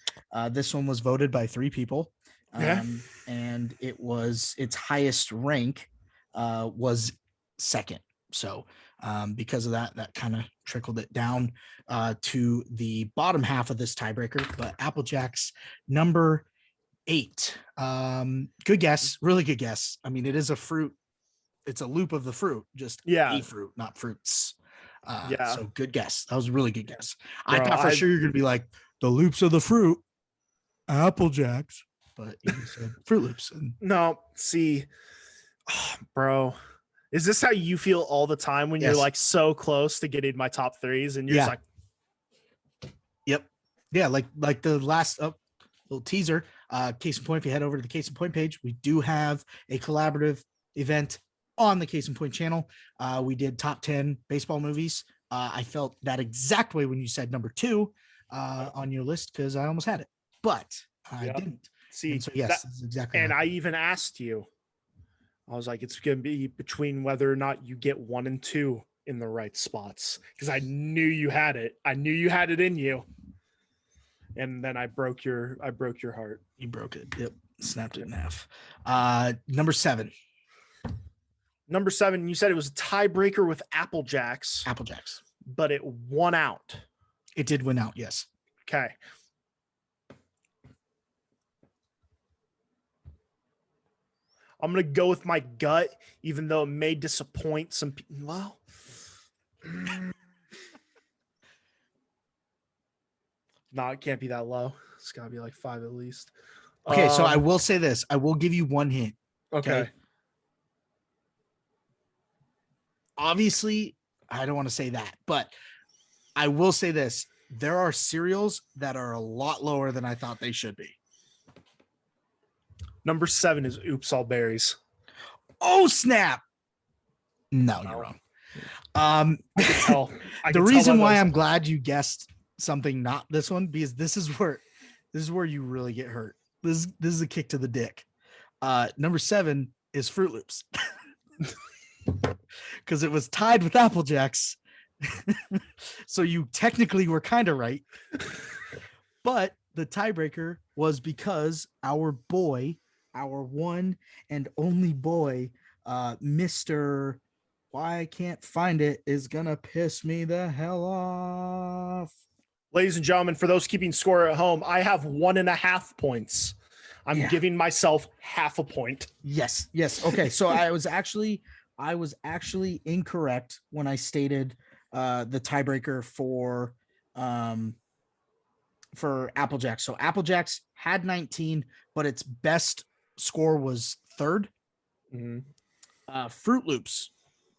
[SPEAKER 3] This one was voted by 3 people, and its highest rank was 2nd. So Because of that kind of trickled it down to the bottom half of this tiebreaker. But Apple Jacks number 8. Good guess, really good guess. I mean, it is a fruit. It's a loop of the fruit, just a fruit, not fruits. So good guess. That was a really good guess. Bro, I thought for sure you're gonna be like the loops of the fruit, Apple Jacks, but you said Fruit Loops.
[SPEAKER 2] No, see, bro, is this how you feel all the time when you're like so close to getting my top 3s and you're just like,
[SPEAKER 3] yep, yeah, like the last little teaser. Case in point, if you head over to the Case in Point page, we do have a collaborative event on the Case in Point channel. We did top 10 baseball movies. I felt that exact way when you said number 2 on your list because I almost had it, but I didn't.
[SPEAKER 2] See,
[SPEAKER 3] and so yes, that's exactly.
[SPEAKER 2] And I even asked you, I was like, it's going to be between whether or not you get 1 and 2 in the right spots because I knew you had it. I knew you had it in you. And then I broke your heart.
[SPEAKER 3] You broke it. Yep. Snapped it in half. Number 7.
[SPEAKER 2] Number 7, you said it was a tiebreaker with Apple Jacks.
[SPEAKER 3] Apple Jacks.
[SPEAKER 2] But it won out.
[SPEAKER 3] It did win out, yes.
[SPEAKER 2] Okay. I'm going to go with my gut, even though it may disappoint some people. Well, no, it can't be that low. It's got to be like 5 at least.
[SPEAKER 3] Okay, so I will say this. I will give you one hint.
[SPEAKER 2] Okay.
[SPEAKER 3] Obviously, I don't want to say that, but I will say this. There are cereals that are a lot lower than I thought they should be.
[SPEAKER 2] Number 7 is Oops All Berries.
[SPEAKER 3] Oh, snap. No, you're wrong. The reason why I'm glad you guessed something not this one, because this is where you really get hurt. This is a kick to the dick. Number 7 is Fruit Loops. Because it was tied with Apple Jacks. So you technically were kind of right. But the tiebreaker was because our boy, our one and only boy, Mr. Why I can't find it is gonna piss me the hell off.
[SPEAKER 2] Ladies and gentlemen, for those keeping score at home, I have 1.5 points. I'm giving myself half a point.
[SPEAKER 3] Yes. Okay. So I was actually incorrect when I stated the tiebreaker for Apple Jacks. So Apple Jacks had 19, but its best score was 3rd.
[SPEAKER 2] Mm-hmm.
[SPEAKER 3] Fruit Loops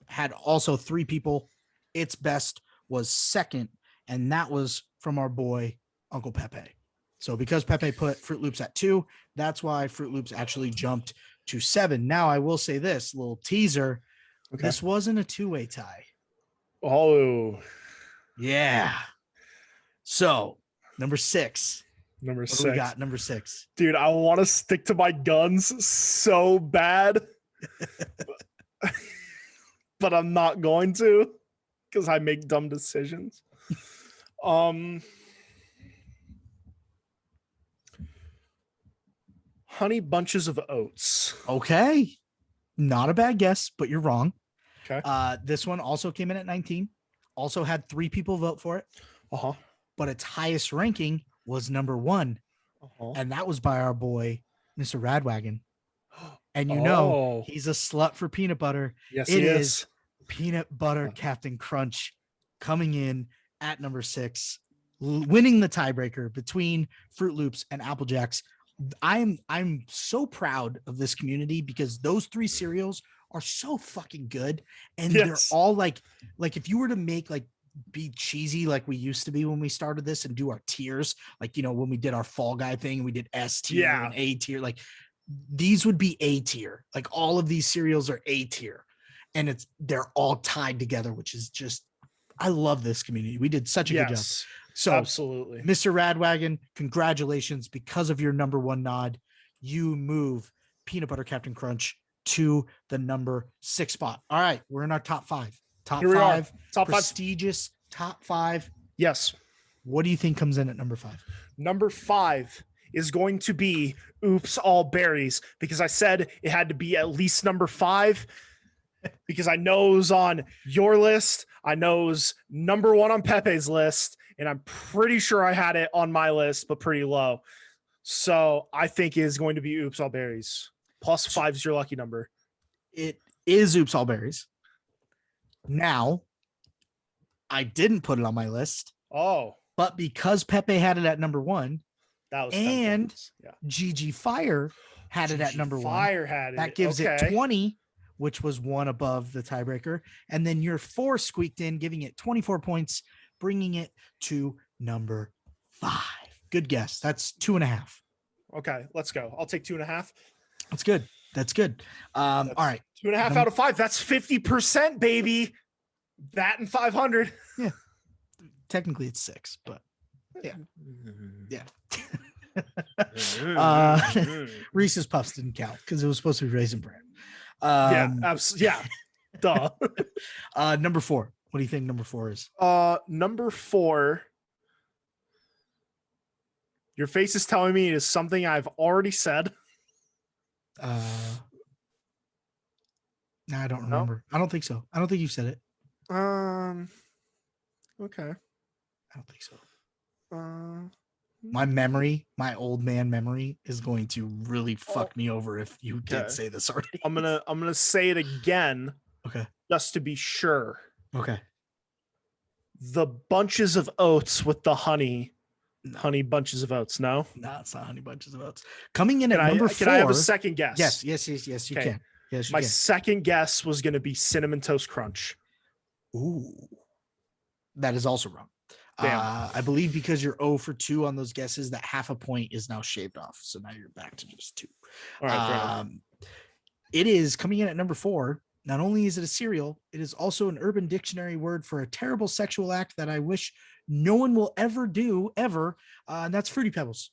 [SPEAKER 3] had also 3 people. Its best was 2nd, and that was from our boy Uncle Pepe. So because Pepe put Fruit Loops at 2, that's why Fruit Loops actually jumped to 7. Now I will say this little teaser. Okay. This wasn't a 2-way tie.
[SPEAKER 2] Oh,
[SPEAKER 3] yeah. So number 6.
[SPEAKER 2] Number
[SPEAKER 3] what
[SPEAKER 2] 6.
[SPEAKER 3] Do we got number 6.
[SPEAKER 2] Dude, I want to stick to my guns so bad, but I'm not going to because I make dumb decisions. Honey Bunches of Oats.
[SPEAKER 3] Okay. Not a bad guess, but you're wrong.
[SPEAKER 2] Okay.
[SPEAKER 3] This one also came in at 19. Also had 3 people vote for it.
[SPEAKER 2] Uh-huh.
[SPEAKER 3] But its highest ranking was number 1.
[SPEAKER 2] Uh-huh.
[SPEAKER 3] And that was by our boy, Mr. Radwagen. And you know, he's a slut for peanut butter.
[SPEAKER 2] Yes,
[SPEAKER 3] it is. Peanut Butter Captain Crunch coming in at number 6, winning the tiebreaker between Fruit Loops and Apple Jacks. I'm so proud of this community because those 3 cereals are so fucking good. And they're all like if you were to make be cheesy like we used to be when we started this and do our tiers, when we did our Fall Guy thing, we did S tier and A tier, these would be A tier. All of these cereals are A tier, and they're all tied together, which is just, I love this community. We did such a good job. So
[SPEAKER 2] absolutely,
[SPEAKER 3] Mr. Radwagen, congratulations. Because of your number 1 nod, you move Peanut Butter Captain Crunch to the number 6 spot. All right, we're in our top 5. Top 5, prestigious top 5.
[SPEAKER 2] Yes.
[SPEAKER 3] What do you think comes in at number 5?
[SPEAKER 2] Number 5 is going to be Oops All Berries, because I said it had to be at least number 5. because I know it was on your list. I know it was number one on Pepe's list, and I'm pretty sure I had it on my list, but pretty low. So I think it is going to be Oops All Berries. +5 is your lucky number.
[SPEAKER 3] It is Oops All Berries. Now, I didn't put it on my list.
[SPEAKER 2] Oh.
[SPEAKER 3] But because Pepe had it at number 1,
[SPEAKER 2] that was
[SPEAKER 3] and GG Fyre had it at number 1.
[SPEAKER 2] Fyre had it.
[SPEAKER 3] That gives it 20, which was one above the tiebreaker. And then your 4 squeaked in, giving it 24 points, bringing it to number 5. Good guess. That's 2.5.
[SPEAKER 2] Okay, let's go. I'll take 2.5.
[SPEAKER 3] That's good. That's good. All right.
[SPEAKER 2] 2.5 out of 5. That's 50%, baby. Batting 500.
[SPEAKER 3] Yeah. Technically it's 6, but yeah. Reese's Puffs didn't count because it was supposed to be Raisin Bran.
[SPEAKER 2] Yeah. Duh.
[SPEAKER 3] Number 4. What do you think number 4 is?
[SPEAKER 2] Number 4. Your face is telling me it is something I've already said.
[SPEAKER 3] No, I don't remember. I don't think so. I don't think you said it.
[SPEAKER 2] Okay.
[SPEAKER 3] I don't think so. My memory, my old man memory, is going to really fuck me over if you did say this already.
[SPEAKER 2] I'm gonna say it again.
[SPEAKER 3] Okay.
[SPEAKER 2] Just to be sure.
[SPEAKER 3] Okay.
[SPEAKER 2] The bunches of oats with the honey bunches of oats. No,
[SPEAKER 3] it's not honey bunches of oats. Coming in at number 4.
[SPEAKER 2] Can I have a second guess?
[SPEAKER 3] Yes. You can. Yes,
[SPEAKER 2] my second guess was going to be Cinnamon Toast Crunch.
[SPEAKER 3] Ooh, that is also wrong. I believe because you're 0 for 2 on those guesses, that half a point is now shaved off. So now you're back to just 2.
[SPEAKER 2] All right.
[SPEAKER 3] It is coming in at number 4. Not only is it a cereal, it is also an Urban Dictionary word for a terrible sexual act that I wish no one will ever do, ever. And that's Fruity Pebbles.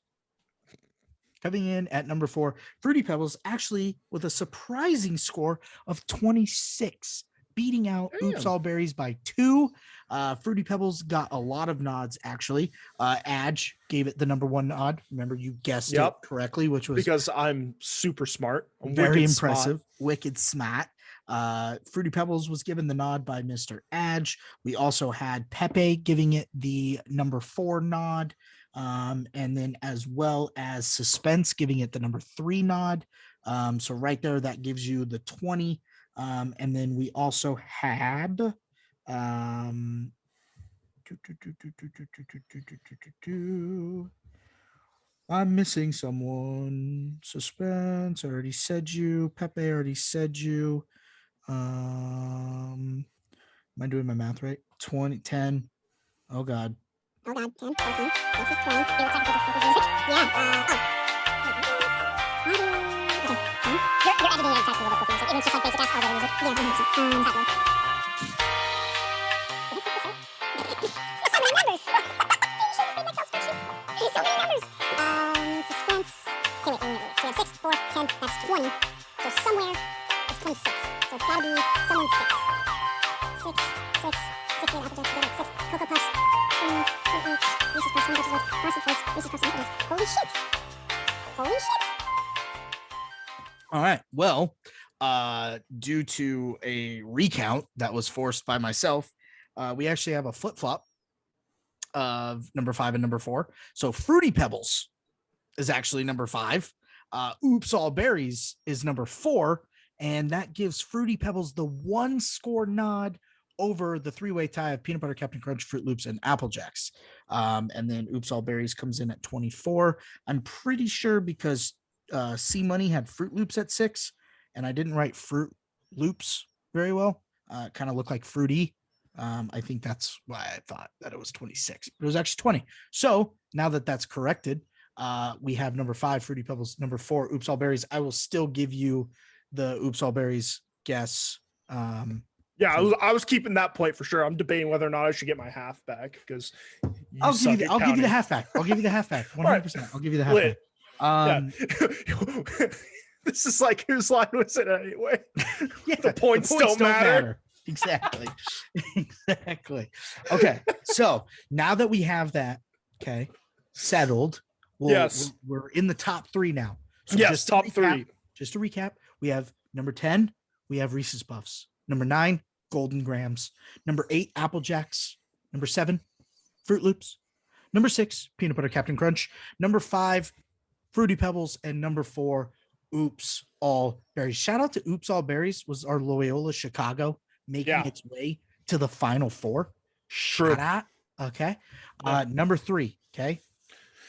[SPEAKER 3] Coming in at number 4, Fruity Pebbles, actually with a surprising score of 26, beating out Oops All Berries by 2. Fruity Pebbles got a lot of nods, actually. Adge gave it the number 1 nod. Remember, you guessed it correctly, which was
[SPEAKER 2] because I'm super smart. I'm
[SPEAKER 3] very impressive. Wicked smart. Fruity Pebbles was given the nod by Mr. Adge. We also had Pepe giving it the number 4 nod. And then as well as Syspence giving it the number 3 nod. So right there, that gives you the 20. And then we also had I'm missing someone. Syspence, I already said you. Pepe, already said you. Am I doing my math right? 20, 10. Oh God.
[SPEAKER 4] 10, 14, 6 is 20. Yeah. You're editing it exactly what it was just like basic ass hardware music. Yeah, 100%. So many numbers. So many numbers. Syspence. Okay, wait. So we have 6, 4, 10. That's 20. So somewhere it's 26. So it's gotta be someone's 6. 6. 6 and Apple Jacks together. 6. Cocoa Puffs. Reese's Puffs. Frosted Flakes. Reese's Puffs. Holy shit.
[SPEAKER 3] All right. Well, due to a recount that was forced by myself, we actually have a flip-flop of number 5 and number 4. So Fruity Pebbles is actually number 5. Oops All Berries is number 4. And that gives Fruity Pebbles the 1 score nod over the 3-way tie of Peanut Butter Captain Crunch, Fruit Loops, and Apple Jacks. And then Oops All Berries comes in at 24. I'm pretty sure because CMoney had Fruit Loops at 6, and I didn't write Fruit Loops very well. Kind of looked like fruity. I think that's why I thought that it was 26, but it was actually 20. So now that that's corrected, we have number 5 Fruity Pebbles, number 4 Oops All Berries. I will still give you the Oops All Berries guess.
[SPEAKER 2] I was keeping that point for sure. I'm debating whether or not I should get my half back because
[SPEAKER 3] I'll give you the half back. 100%.
[SPEAKER 2] Right.
[SPEAKER 3] I'll give you the half back.
[SPEAKER 2] This is like whose line was it anyway?
[SPEAKER 3] The points don't matter. Exactly. Okay. So now that we have that, settled, we're in the top 3 now. So
[SPEAKER 2] top 3.
[SPEAKER 3] Just to recap, we have number 10, we have Reese's Puffs. Number 9, Golden Grams. Number 8, Apple Jacks. Number 7, Fruit Loops. Number 6, Peanut Butter Captain Crunch. Number 5, Fruity Pebbles. And number 4, Oops All Berries. Shout out to Oops All Berries, was our Loyola Chicago making its way to the Final Four. Shout out. Okay. Number 3. Okay.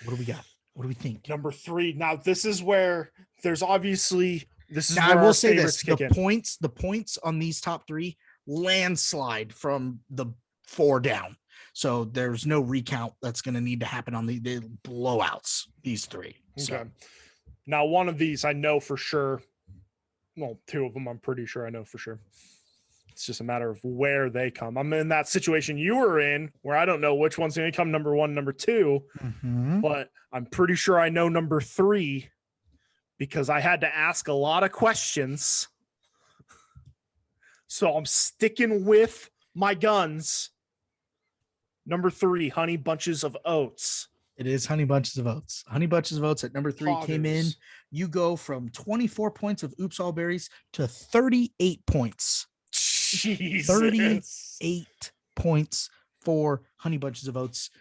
[SPEAKER 3] What do we got? What do we think?
[SPEAKER 2] Number 3. Now, this is where there's obviously this is
[SPEAKER 3] now,
[SPEAKER 2] where
[SPEAKER 3] I will say this:
[SPEAKER 2] the
[SPEAKER 3] points on these top 3 landslide from the 4 down. So there's no recount that's going to need to happen on the blowouts. These 3. So.
[SPEAKER 2] Okay. Now, one of these I know for sure. Well, 2 of them I'm pretty sure I know for sure. It's just a matter of where they come. I'm in that situation you were in where I don't know which one's going to come number 1, number 2, but I'm pretty sure I know number 3 because I had to ask a lot of questions. So I'm sticking with my guns. Number 3, Honey Bunches of Oats.
[SPEAKER 3] It is Honey Bunches of Oats. Honey Bunches of Oats at number 3 came in. You go from 24 points of Oops All Berries to 38 points.
[SPEAKER 2] Jesus.
[SPEAKER 3] 38 points for Honey Bunches of Oats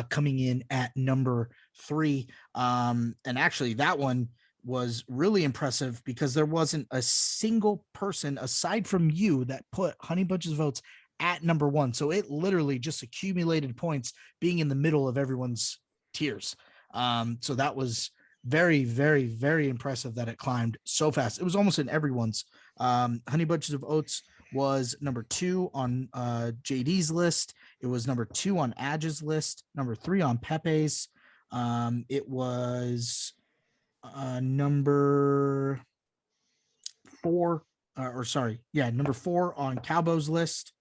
[SPEAKER 3] coming in at number 3. And actually that one was really impressive because there wasn't a single person aside from you that put Honey Bunches of Oats at number 1. So it literally just accumulated points being in the middle of everyone's tiers. So that was very, very, very impressive that it climbed so fast. It was almost in everyone's. Honey Bunches of Oats was number 2 on JD's list. It was number 2 on Adge's list, number 3 on Pepe's. It was number 4 number 4 on Cowbo's list.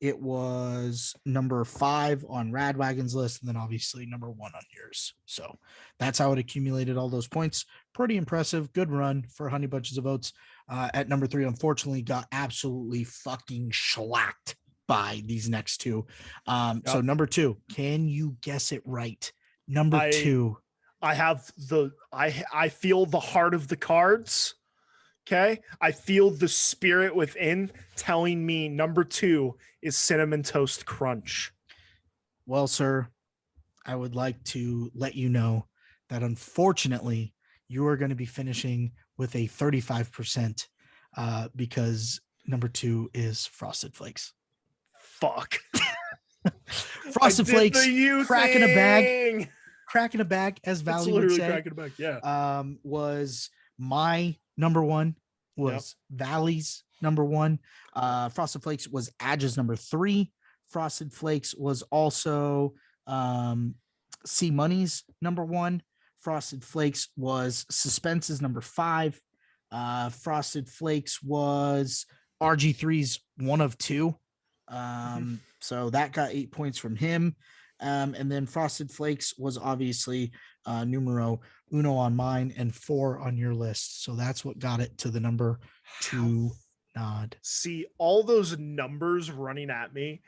[SPEAKER 3] It was number 5 on Radwagon's list, and then obviously number 1 on yours. So that's how it accumulated all those points. Pretty impressive. Good run for Honey Bunches of Oats. At number 3, unfortunately, got absolutely fucking shellacked by these next 2. So number 2, can you guess it right? Number 2.
[SPEAKER 2] I have I feel the heart of the cards. Okay. I feel the spirit within telling me number 2 is Cinnamon Toast Crunch.
[SPEAKER 3] Well, sir, I would like to let you know that unfortunately you are going to be finishing with a 35% because number 2 is Frosted Flakes.
[SPEAKER 2] Fuck.
[SPEAKER 3] Frosted Flakes cracking a bag, as Valley would say.
[SPEAKER 2] Cracking a bag, yeah.
[SPEAKER 3] Was my number 1, was Valley's number 1. Frosted Flakes was Adge's number 3. Frosted Flakes was also CMoney's number 1. Frosted Flakes was Syspence's number 5. Frosted Flakes was RG3's 1 of 2. So that got 8 points from him. And then Frosted Flakes was obviously numero 1 on mine and 4 on your list. So that's what got it to the number 2 nod.
[SPEAKER 2] See, all those numbers running at me.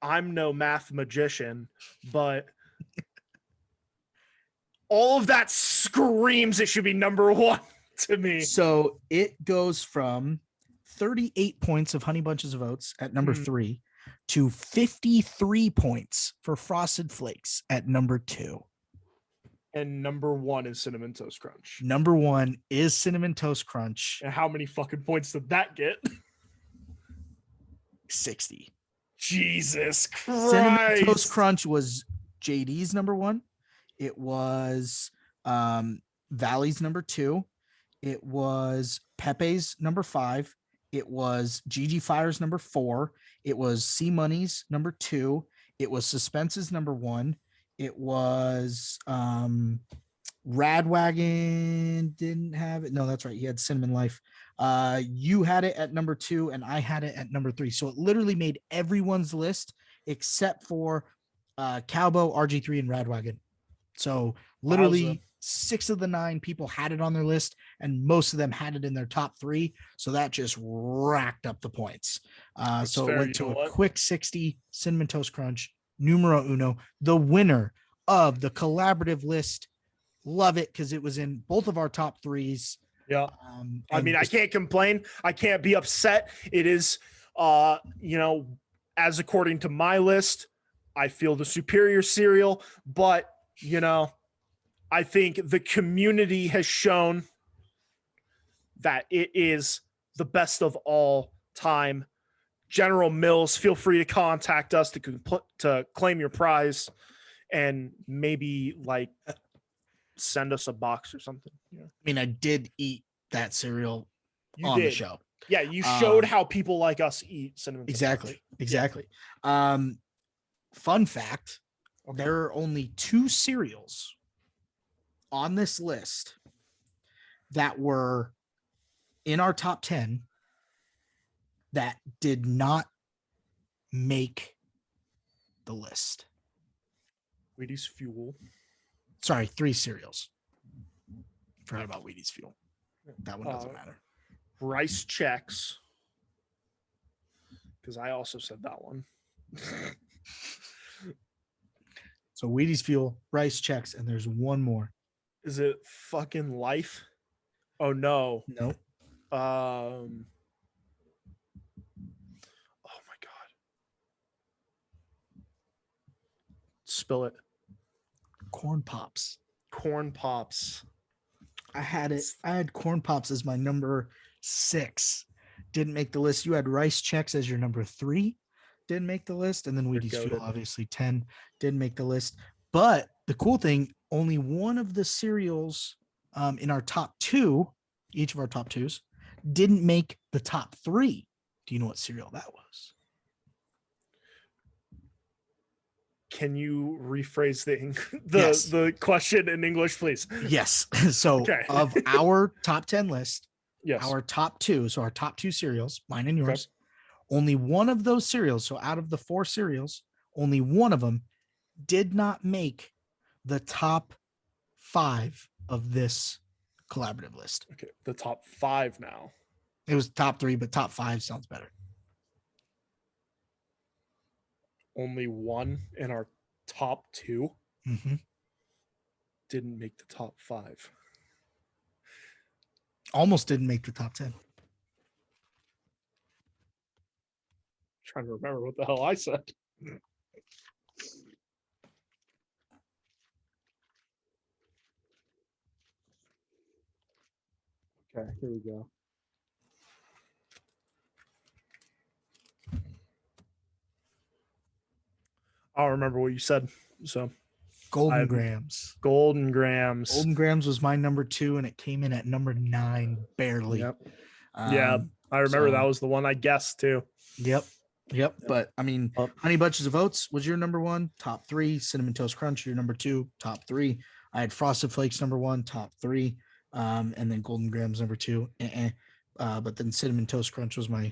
[SPEAKER 2] I'm no math magician, but all of that screams it should be number 1 to me.
[SPEAKER 3] So it goes from 38 points of Honey Bunches of Oats at number 3 to 53 points for Frosted Flakes at number 2.
[SPEAKER 2] And number 1 is Cinnamon Toast Crunch.
[SPEAKER 3] Number 1 is Cinnamon Toast Crunch.
[SPEAKER 2] And how many fucking points did that get?
[SPEAKER 3] 60.
[SPEAKER 2] Jesus Christ.
[SPEAKER 3] Cinnamon Toast Crunch was JD's number 1. It was Valley's number 2. It was Pepe's number 5. It was GG Fyre's number 4. It was CMoney's number 2. It was Syspence's number 1. It was Radwagen didn't have it. No, that's right. He had Cinnamon Life. You had it at number 2 and I had it at number 3. So it literally made everyone's list except for Cowbo, RG3, and Radwagen. So literally 6 of the 9 people had it on their list, and most of them had it in their top 3. So that just racked up the points. So it went to a quick 60. Cinnamon Toast Crunch, numero 1, the winner of the collaborative list. Love it because it was in both of our top 3s.
[SPEAKER 2] Yeah. I mean, I can't complain. I can't be upset. It is, as according to my list, I feel the superior cereal, but, I think the community has shown that it is the best of all time. General Mills, feel free to contact us to claim your prize and maybe send us a box or something. Yeah.
[SPEAKER 3] I mean, I did eat that cereal the show.
[SPEAKER 2] Yeah, you showed how people like us eat cinnamon.
[SPEAKER 3] Exactly. Fun fact, there are only 2 cereals on this list that were in our top 10 that did not make the list.
[SPEAKER 2] Wheaties Fuel.
[SPEAKER 3] Sorry, 3 cereals. Forgot about Wheaties Fuel. That one doesn't matter.
[SPEAKER 2] Rice Chex. Because I also said that one.
[SPEAKER 3] So Wheaties Fuel, Rice Chex, and there's one more.
[SPEAKER 2] Is it fucking Life? Oh no.
[SPEAKER 3] Nope.
[SPEAKER 2] Oh my god. Spill it.
[SPEAKER 3] Corn Pops.
[SPEAKER 2] Corn Pops.
[SPEAKER 3] I had Corn Pops as my number 6. Didn't make the list. You had Rice Chex as your number 3. Didn't make the list. And then Wheaties Fuel, obviously 10. Didn't make the list. But the cool thing, only one of the cereals in our top 2, each of our top 2s, didn't make the top 3. Do you know what cereal that was?
[SPEAKER 2] Can you rephrase
[SPEAKER 3] Yes.
[SPEAKER 2] the question in English, please?
[SPEAKER 3] Yes. So of our top 10 list,
[SPEAKER 2] yes,
[SPEAKER 3] our top 2, so our top 2 cereals, mine and yours, only one of those cereals, so out of the 4 cereals, only one of them did not make the top 5 of this collaborative list.
[SPEAKER 2] Okay, the top 5 now.
[SPEAKER 3] It was top 3, but top 5 sounds better.
[SPEAKER 2] Only one in our top 2 didn't make the top 5.
[SPEAKER 3] Almost didn't make the top 10.
[SPEAKER 2] Trying to remember what the hell I said. Okay, here we go. I'll remember what you said. So
[SPEAKER 3] Golden Grams.
[SPEAKER 2] Golden Grams.
[SPEAKER 3] Golden Grams was my number 2, and it came in at number 9, barely.
[SPEAKER 2] Yep. Yeah, I remember that was the one I guessed too.
[SPEAKER 3] Yep. But I mean, Honey Bunches of Oats was your number 1, top 3. Cinnamon Toast Crunch, your number 2, top 3. I had Frosted Flakes number 1, top 3. And then Golden Grams number 2. But then Cinnamon Toast Crunch was my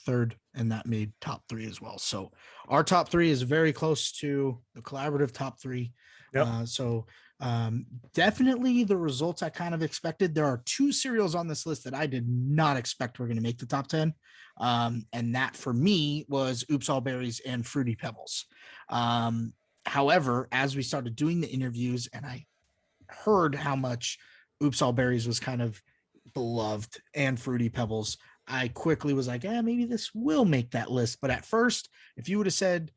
[SPEAKER 3] 3rd, and that made top 3 as well. So our top 3 is very close to the collaborative top 3.
[SPEAKER 2] Yep.
[SPEAKER 3] Definitely the results I kind of expected. There are 2 cereals on this list that I did not expect were going to make the top 10. And that for me was Oops All Berries and Fruity Pebbles. However, as we started doing the interviews and I heard how much Oops All Berries was kind of beloved and Fruity Pebbles, I quickly was like, maybe this will make that list. But at first, if you would have said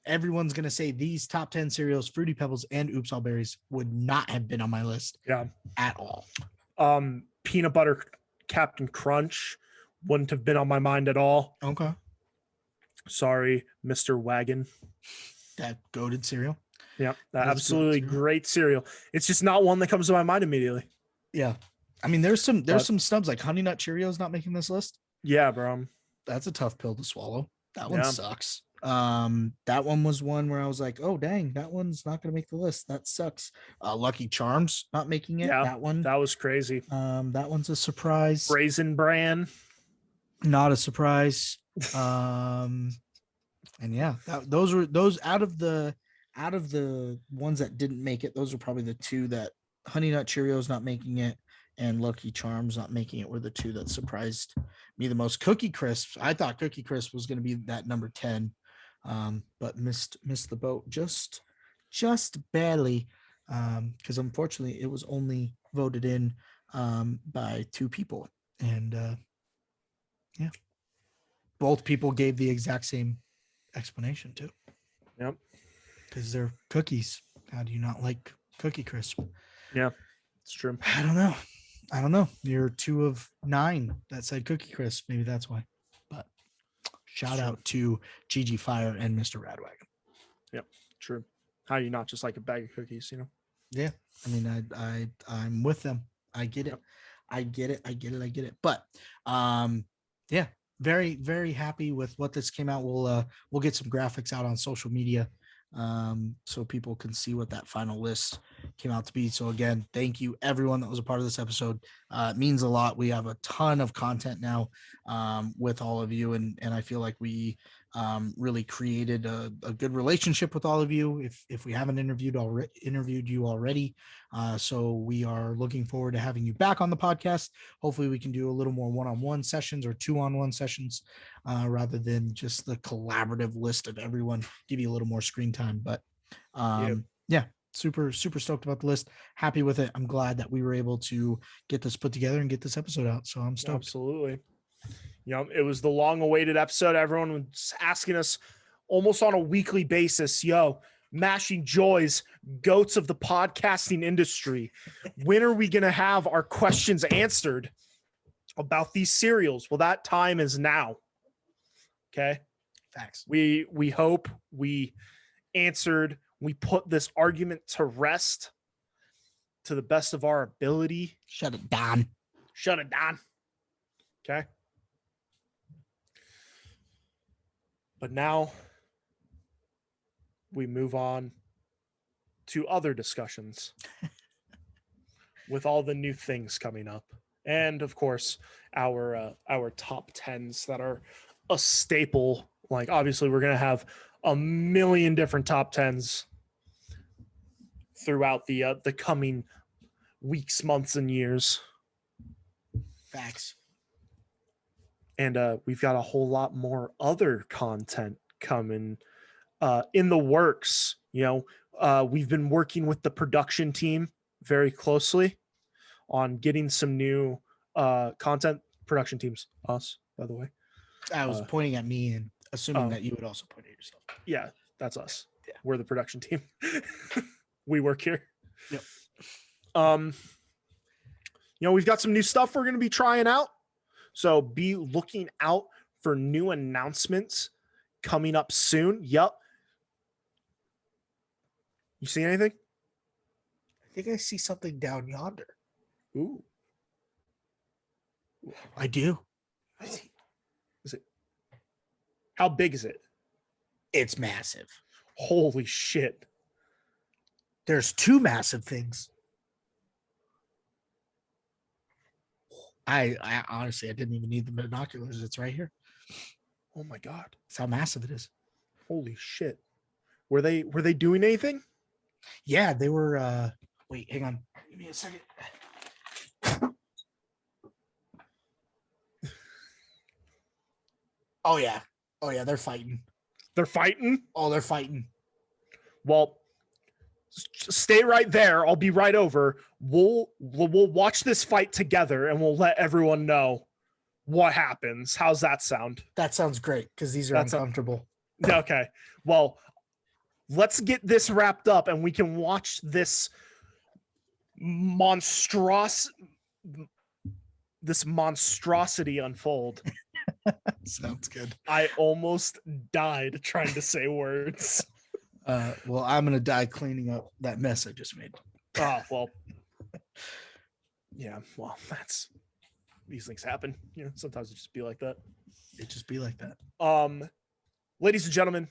[SPEAKER 3] everyone's going to say these top 10 cereals, Fruity Pebbles and Oops All Berries would not have been on my list at all.
[SPEAKER 2] Peanut Butter Captain Crunch wouldn't have been on my mind at all.
[SPEAKER 3] Okay.
[SPEAKER 2] Sorry, Mr. Wagon.
[SPEAKER 3] That goated cereal.
[SPEAKER 2] Yeah, that absolutely great cereal. It's just not one that comes to my mind immediately.
[SPEAKER 3] Yeah. I mean, there's some snubs like Honey Nut Cheerios not making this list.
[SPEAKER 2] Yeah, bro.
[SPEAKER 3] That's a tough pill to swallow. That one sucks. That one was one where I was like, oh dang, that one's not gonna make the list. That sucks. Lucky Charms not making it.
[SPEAKER 2] Yeah,
[SPEAKER 3] that
[SPEAKER 2] was crazy.
[SPEAKER 3] That one's a surprise.
[SPEAKER 2] Raisin Bran,
[SPEAKER 3] not a surprise. And yeah, those out of the ones that didn't make it, those are probably the 2 that Honey Nut Cheerios not making it and Lucky Charms not making it were the 2 that surprised me the most. Cookie Crisp, I thought Cookie Crisp was going to be that number 10, but missed the boat just barely, because unfortunately it was only voted in by two people. And yeah, both people gave the exact same explanation too.
[SPEAKER 2] Yep.
[SPEAKER 3] Because they're cookies. How do you not like Cookie Crisp?
[SPEAKER 2] Yeah, it's true.
[SPEAKER 3] I don't know. You're 2 of 9 that said Cookie Crisp. Maybe that's why. But shout out to Gigi Fyre and Mr. Radwagen.
[SPEAKER 2] Yep, true. How do you not just like a bag of cookies, you know?
[SPEAKER 3] Yeah. I mean, I'm with them. I get it. I get it. But yeah, very, very happy with what this came out. We'll get some graphics out on social media so people can see what that final list came out to be. So again, thank you everyone that was a part of this episode. It means a lot. We have a ton of content now with all of you, and I feel like we really created a good relationship with all of you if we haven't interviewed you already. So we are looking forward to having you back on the podcast. Hopefully we can do a little more one-on-one sessions or 2-on-1 sessions rather than just the collaborative list of everyone, give you a little more screen time. But yeah, super stoked about the list. Happy with it. I'm glad that we were able to get this put together and get this episode out. So I'm stoked.
[SPEAKER 2] Absolutely. It was the long-awaited episode. Everyone was asking us almost on a weekly basis, Mashing Joys, goats of the podcasting industry. When are we going to have our questions answered about these cereals? Well, that time is now. Okay.
[SPEAKER 3] Facts.
[SPEAKER 2] We hope we answered. We put this argument to rest to the best of our ability.
[SPEAKER 3] Shut it down.
[SPEAKER 2] Okay. But now we move on to other discussions with all the new things coming up. And of course, our top 10s that are a staple. Like obviously we're going to have a million different top 10s throughout the coming weeks, months, and years.
[SPEAKER 3] Facts.
[SPEAKER 2] And we've got a whole lot more other content coming in the works. We've been working with the production team very closely on getting some new content. Production teams, us, by the way.
[SPEAKER 3] I was pointing at me and assuming that you would also point at yourself.
[SPEAKER 2] Yeah, that's us.
[SPEAKER 3] Yeah.
[SPEAKER 2] We're the production team. We work here.
[SPEAKER 3] Yep.
[SPEAKER 2] We've got some new stuff we're going to be trying out. So be looking out for new announcements coming up soon. Yep. You see anything?
[SPEAKER 3] I think I see something down yonder.
[SPEAKER 2] Ooh.
[SPEAKER 3] I do.
[SPEAKER 2] Is it? How big is it?
[SPEAKER 3] It's massive.
[SPEAKER 2] Holy shit.
[SPEAKER 3] There's 2 massive things. I honestly, I didn't even need the binoculars. It's right here.
[SPEAKER 2] Oh my God.
[SPEAKER 3] That's how massive it is.
[SPEAKER 2] Holy shit. Were they doing anything?
[SPEAKER 3] Yeah, they were, wait, hang on. Give me a second. Oh yeah. They're fighting.
[SPEAKER 2] They're fighting?
[SPEAKER 3] Oh, they're fighting.
[SPEAKER 2] Well, stay right there. I'll be right over. We'll watch this fight together and we'll let everyone know what happens. How's that sound?
[SPEAKER 3] That sounds great because these are uncomfortable.
[SPEAKER 2] Okay. Well, let's get this wrapped up and we can watch this monstrosity unfold.
[SPEAKER 3] Sounds good.
[SPEAKER 2] I almost died trying to say words.
[SPEAKER 3] Well, I'm gonna die cleaning up that mess I just made.
[SPEAKER 2] Oh well. Yeah, well, these things happen. Sometimes it just be like that.
[SPEAKER 3] It just be like that.
[SPEAKER 2] Ladies and gentlemen,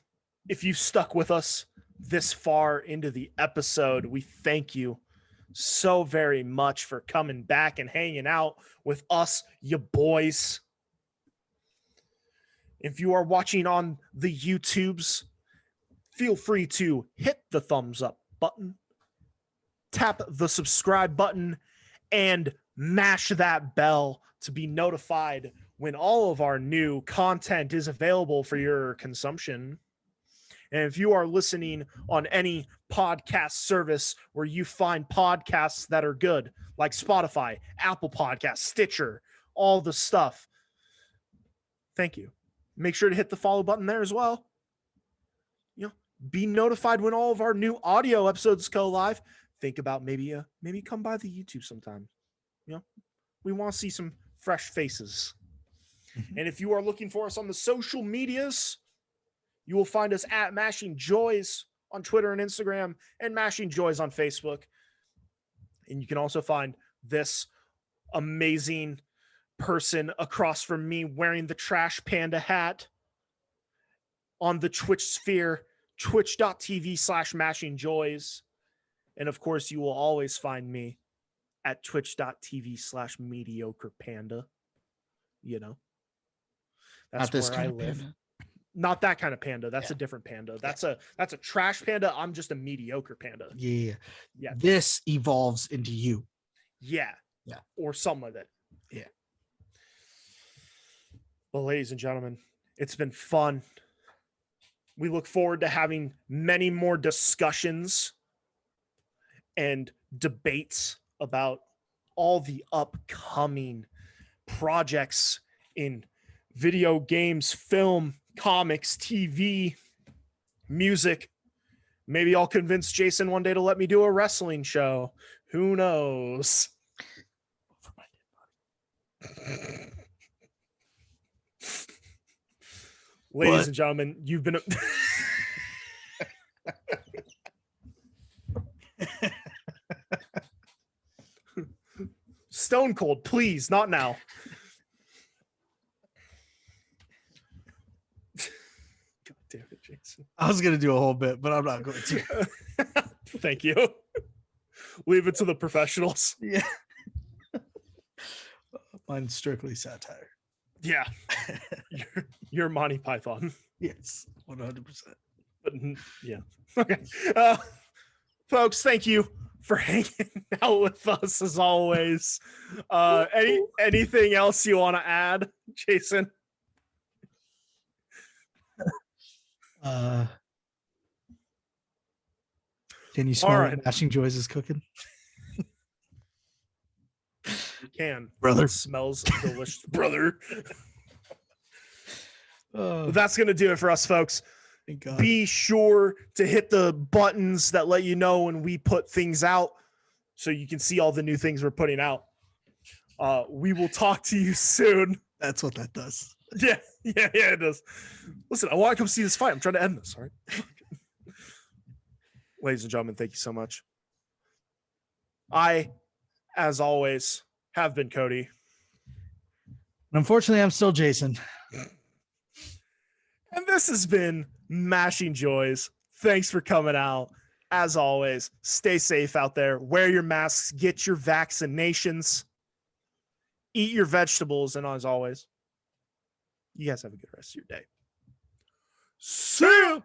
[SPEAKER 2] if you stuck with us this far into the episode, we thank you so very much for coming back and hanging out with us, you boys. If you are watching on the YouTubes, feel free to hit the thumbs up button, tap the subscribe button, and mash that bell to be notified when all of our new content is available for your consumption. And if you are listening on any podcast service where you find podcasts that are good, like Spotify, Apple Podcasts, Stitcher, all the stuff. Thank you. Make sure to hit the follow button there as well. Be notified when all of our new audio episodes go live. Think about maybe come by the YouTube sometime. We want to see some fresh faces. Mm-hmm. And if you are looking for us on the social medias, you will find us at Mashing Joys on Twitter and Instagram, and Mashing Joys on Facebook. And you can also find this amazing person across from me wearing the Trash Panda hat on the Twitch sphere, twitch.tv/mashingjoys. And of course, you will always find me at twitch.tv/mediocrepanda. That's where I live. Panda. Not that kind of panda. That's a different panda. That's a trash panda. I'm just a mediocre panda.
[SPEAKER 3] Yeah. This evolves into you.
[SPEAKER 2] Yeah. Or something like that.
[SPEAKER 3] Yeah.
[SPEAKER 2] Well, ladies and gentlemen, it's been fun. We look forward to having many more discussions and debates about all the upcoming projects in video games, film, comics, TV, music. Maybe I'll convince Jason one day to let me do a wrestling show. Who knows? Ladies and gentlemen, you've been Stone Cold, please, not now. God damn it, Jason.
[SPEAKER 3] I was going to do a whole bit, but I'm not going to.
[SPEAKER 2] Thank you. Leave it to the professionals.
[SPEAKER 3] Yeah. Mine's strictly satire.
[SPEAKER 2] Yeah. You're Monty Python.
[SPEAKER 3] Yes, 100%.
[SPEAKER 2] But yeah. Okay. Folks, thank you for hanging out with us as always. Anything else you want to add, Jason?
[SPEAKER 3] Can you smell what Mashing Joys is cooking?
[SPEAKER 2] You can,
[SPEAKER 3] brother.
[SPEAKER 2] It smells delicious, brother. That's gonna do it for us, folks. Be sure to hit the buttons that let you know when we put things out, so you can see all the new things we're putting out. We will talk to you soon.
[SPEAKER 3] That's what that does.
[SPEAKER 2] Yeah, it does. Listen, I want to come see this fight. I'm trying to end this. All right. Ladies and gentlemen, thank you so much. I, as always, have been Cody.
[SPEAKER 3] Unfortunately, I'm still Jason.
[SPEAKER 2] And this has been Mashing Joys. Thanks for coming out. As always, stay safe out there. Wear your masks. Get your vaccinations. Eat your vegetables. And as always, you guys have a good rest of your day. See ya!